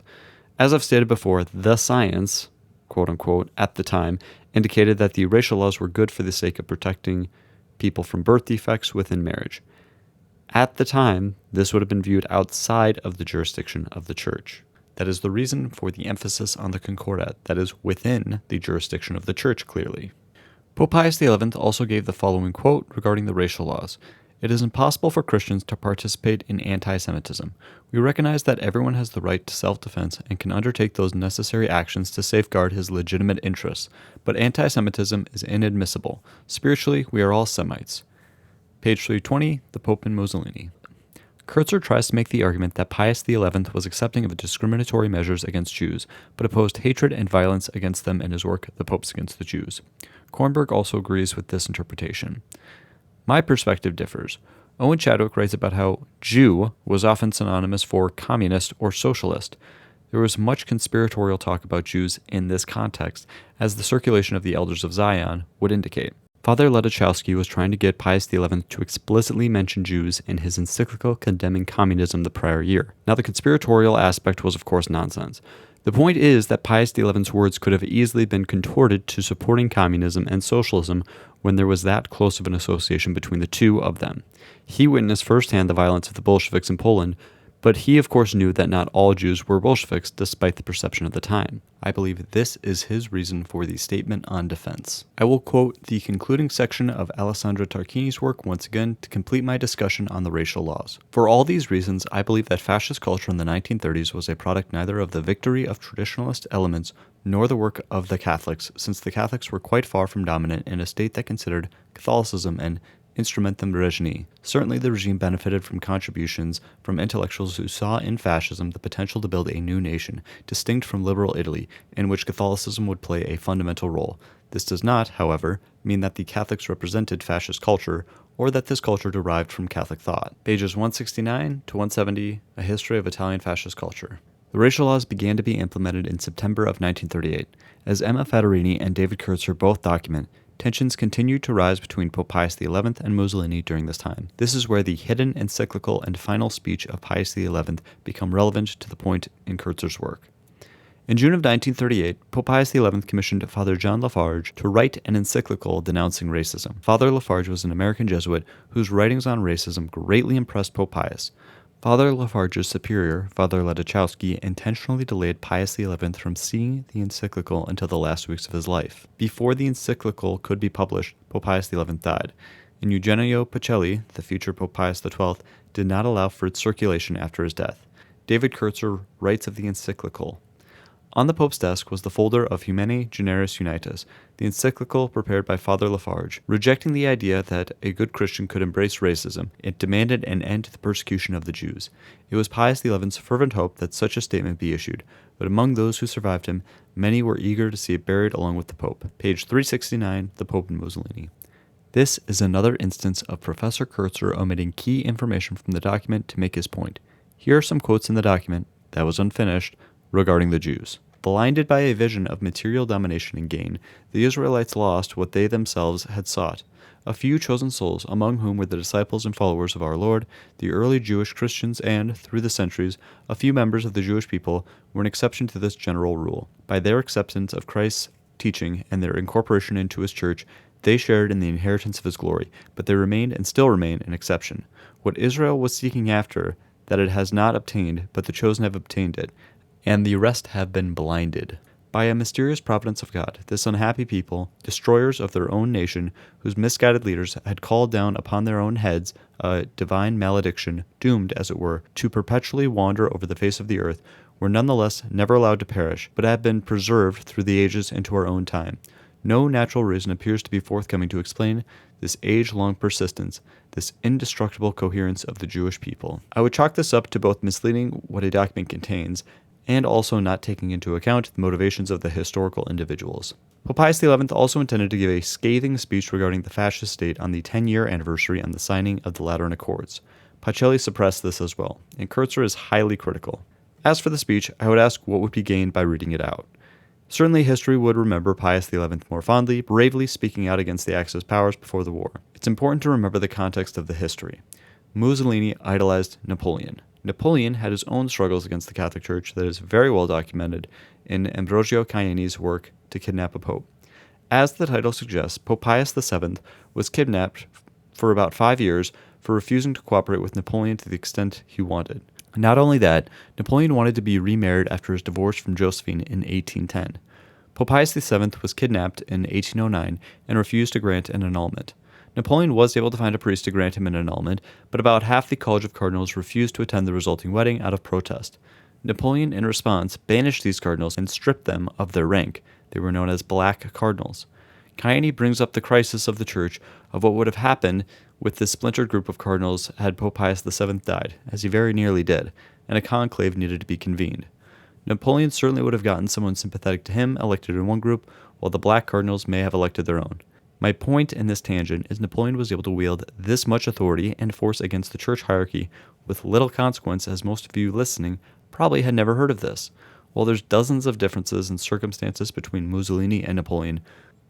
Speaker 2: As I've stated before, the science, quote-unquote, at the time, indicated that the racial laws were good for the sake of protecting people from birth defects within marriage. At the time, this would have been viewed outside of the jurisdiction of the church. That is the reason for the emphasis on the Concordat, that is within the jurisdiction of the church, clearly. Pope Pius XI also gave the following quote regarding the racial laws. It is impossible for Christians to participate in anti-Semitism. We recognize that everyone has the right to self-defense and can undertake those necessary actions to safeguard his legitimate interests, but anti-Semitism is inadmissible. Spiritually, we are all Semites. Page 320, The Pope and Mussolini. Kertzer tries to make the argument that Pius XI was accepting of discriminatory measures against Jews, but opposed hatred and violence against them in his work, The Popes Against the Jews. Kornberg also agrees with this interpretation. My perspective differs. Owen Chadwick writes about how Jew was often synonymous for communist or socialist. There was much conspiratorial talk about Jews in this context, as the circulation of the Elders of Zion would indicate. Father Ledachowski was trying to get Pius XI to explicitly mention Jews in his encyclical condemning communism the prior year. Now, the conspiratorial aspect was, of course, nonsense. The point is that Pius XI's words could have easily been contorted to supporting communism and socialism when there was that close of an association between the two of them. He witnessed firsthand the violence of the Bolsheviks in Poland, but he of course knew that not all Jews were Bolsheviks despite the perception of the time. I believe this is his reason for the statement on defense. I will quote the concluding section of Alessandro Tarquini's work once again to complete my discussion on the racial laws. For all these reasons, I believe that fascist culture in the 1930s was a product neither of the victory of traditionalist elements nor the work of the Catholics, since the Catholics were quite far from dominant in a state that considered Catholicism an instrumentum regni. Certainly the regime benefited from contributions from intellectuals who saw in fascism the potential to build a new nation, distinct from liberal Italy, in which Catholicism would play a fundamental role. This does not, however, mean that the Catholics represented fascist culture, or that this culture derived from Catholic thought. Pages 169 to 170, A History of Italian Fascist Culture. The racial laws began to be implemented in September of 1938. As Emma Federini and David Kertzer both document, tensions continued to rise between Pope Pius XI and Mussolini during this time. This is where the hidden encyclical and final speech of Pius XI become relevant to the point in Kertzer's work. In June of 1938, Pope Pius XI commissioned Father John Lafarge to write an encyclical denouncing racism. Father Lafarge was an American Jesuit whose writings on racism greatly impressed Pope Pius. Father Lafarge's superior, Father Ledachowski, intentionally delayed Pius XI from seeing the encyclical until the last weeks of his life. Before the encyclical could be published, Pope Pius XI died, and Eugenio Pacelli, the future Pope Pius XII, did not allow for its circulation after his death. David Kertzer writes of the encyclical. On the Pope's desk was the folder of Humani Generis Unitas, the encyclical prepared by Father Lafarge. Rejecting the idea that a good Christian could embrace racism, it demanded an end to the persecution of the Jews. It was Pius XI's fervent hope that such a statement be issued, but among those who survived him, many were eager to see it buried along with the Pope. Page 369, The Pope and Mussolini. This is another instance of Professor Kertzer omitting key information from the document to make his point. Here are some quotes in the document, that was unfinished, regarding the Jews. Blinded by a vision of material domination and gain, the Israelites lost what they themselves had sought. A few chosen souls, among whom were the disciples and followers of our Lord, the early Jewish Christians, and, through the centuries, a few members of the Jewish people, were an exception to this general rule. By their acceptance of Christ's teaching and their incorporation into his church, they shared in the inheritance of his glory, but they remained and still remain an exception. What Israel was seeking after, that it has not obtained, but the chosen have obtained it, and the rest have been blinded. By a mysterious providence of God, this unhappy people, destroyers of their own nation, whose misguided leaders had called down upon their own heads a divine malediction, doomed, as it were, to perpetually wander over the face of the earth, were nonetheless never allowed to perish, but have been preserved through the ages into our own time. No natural reason appears to be forthcoming to explain this age-long persistence, this indestructible coherence of the Jewish people. I would chalk this up to both misleading what a document contains, and also not taking into account the motivations of the historical individuals. Pope Pius XI also intended to give a scathing speech regarding the fascist state on the 10-year anniversary on the signing of the Lateran Accords. Pacelli suppressed this as well, and Kertzer is highly critical. As for the speech, I would ask what would be gained by reading it out. Certainly history would remember Pius XI more fondly, bravely speaking out against the Axis powers before the war. It's important to remember the context of the history. Mussolini idolized Napoleon. Napoleon had his own struggles against the Catholic Church that is very well documented in Ambrogio Caiani's work To Kidnap a Pope. As the title suggests, Pope Pius VII was kidnapped for about 5 years for refusing to cooperate with Napoleon to the extent he wanted. Not only that, Napoleon wanted to be remarried after his divorce from Josephine in 1810. Pope Pius VII was kidnapped in 1809 and refused to grant an annulment. Napoleon was able to find a priest to grant him an annulment, but about half the College of Cardinals refused to attend the resulting wedding out of protest. Napoleon, in response, banished these cardinals and stripped them of their rank. They were known as Black Cardinals. Caiani brings up the crisis of the Church of what would have happened with this splintered group of cardinals had Pope Pius VII died, as he very nearly did, and a conclave needed to be convened. Napoleon certainly would have gotten someone sympathetic to him elected in one group, while the Black Cardinals may have elected their own. My point in this tangent is Napoleon was able to wield this much authority and force against the church hierarchy with little consequence, as most of you listening probably had never heard of this. While there's dozens of differences in circumstances between Mussolini and Napoleon,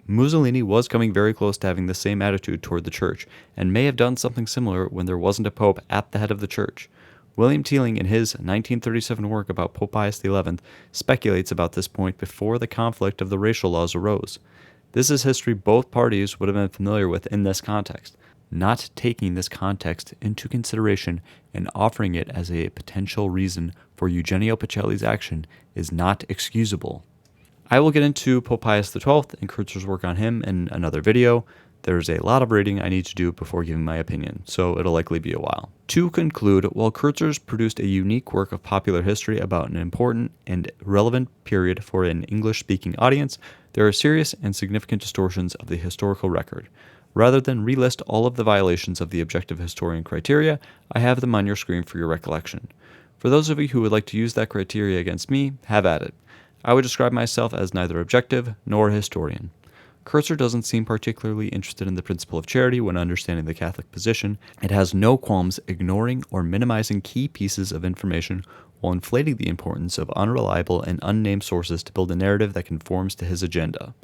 Speaker 2: Mussolini was coming very close to having the same attitude toward the church, and may have done something similar when there wasn't a pope at the head of the church. William Teeling, in his 1937 work about Pope Pius XI, speculates about this point before the conflict of the racial laws arose. This is history both parties would have been familiar with in this context. Not taking this context into consideration and offering it as a potential reason for Eugenio Pacelli's action is not excusable. I will get into Pope Pius XII and Kertzer's work on him in another video. There's a lot of reading I need to do before giving my opinion, so it'll likely be a while. To conclude, while Kertzer's produced a unique work of popular history about an important and relevant period for an English-speaking audience, there are serious and significant distortions of the historical record. Rather than relist all of the violations of the objective historian criteria, I have them on your screen for your recollection. For those of you who would like to use that criteria against me, have at it. I would describe myself as neither objective nor a historian. Kertzer doesn't seem particularly interested in the principle of charity when understanding the Catholic position. It has no qualms ignoring or minimizing key pieces of information while inflating the importance of unreliable and unnamed sources to build a narrative that conforms to his agenda.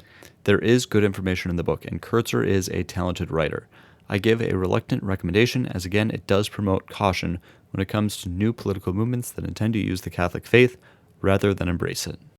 Speaker 2: There is good information in the book, and Kertzer is a talented writer. I give a reluctant recommendation, as again it does promote caution when it comes to new political movements that intend to use the Catholic faith rather than embrace it.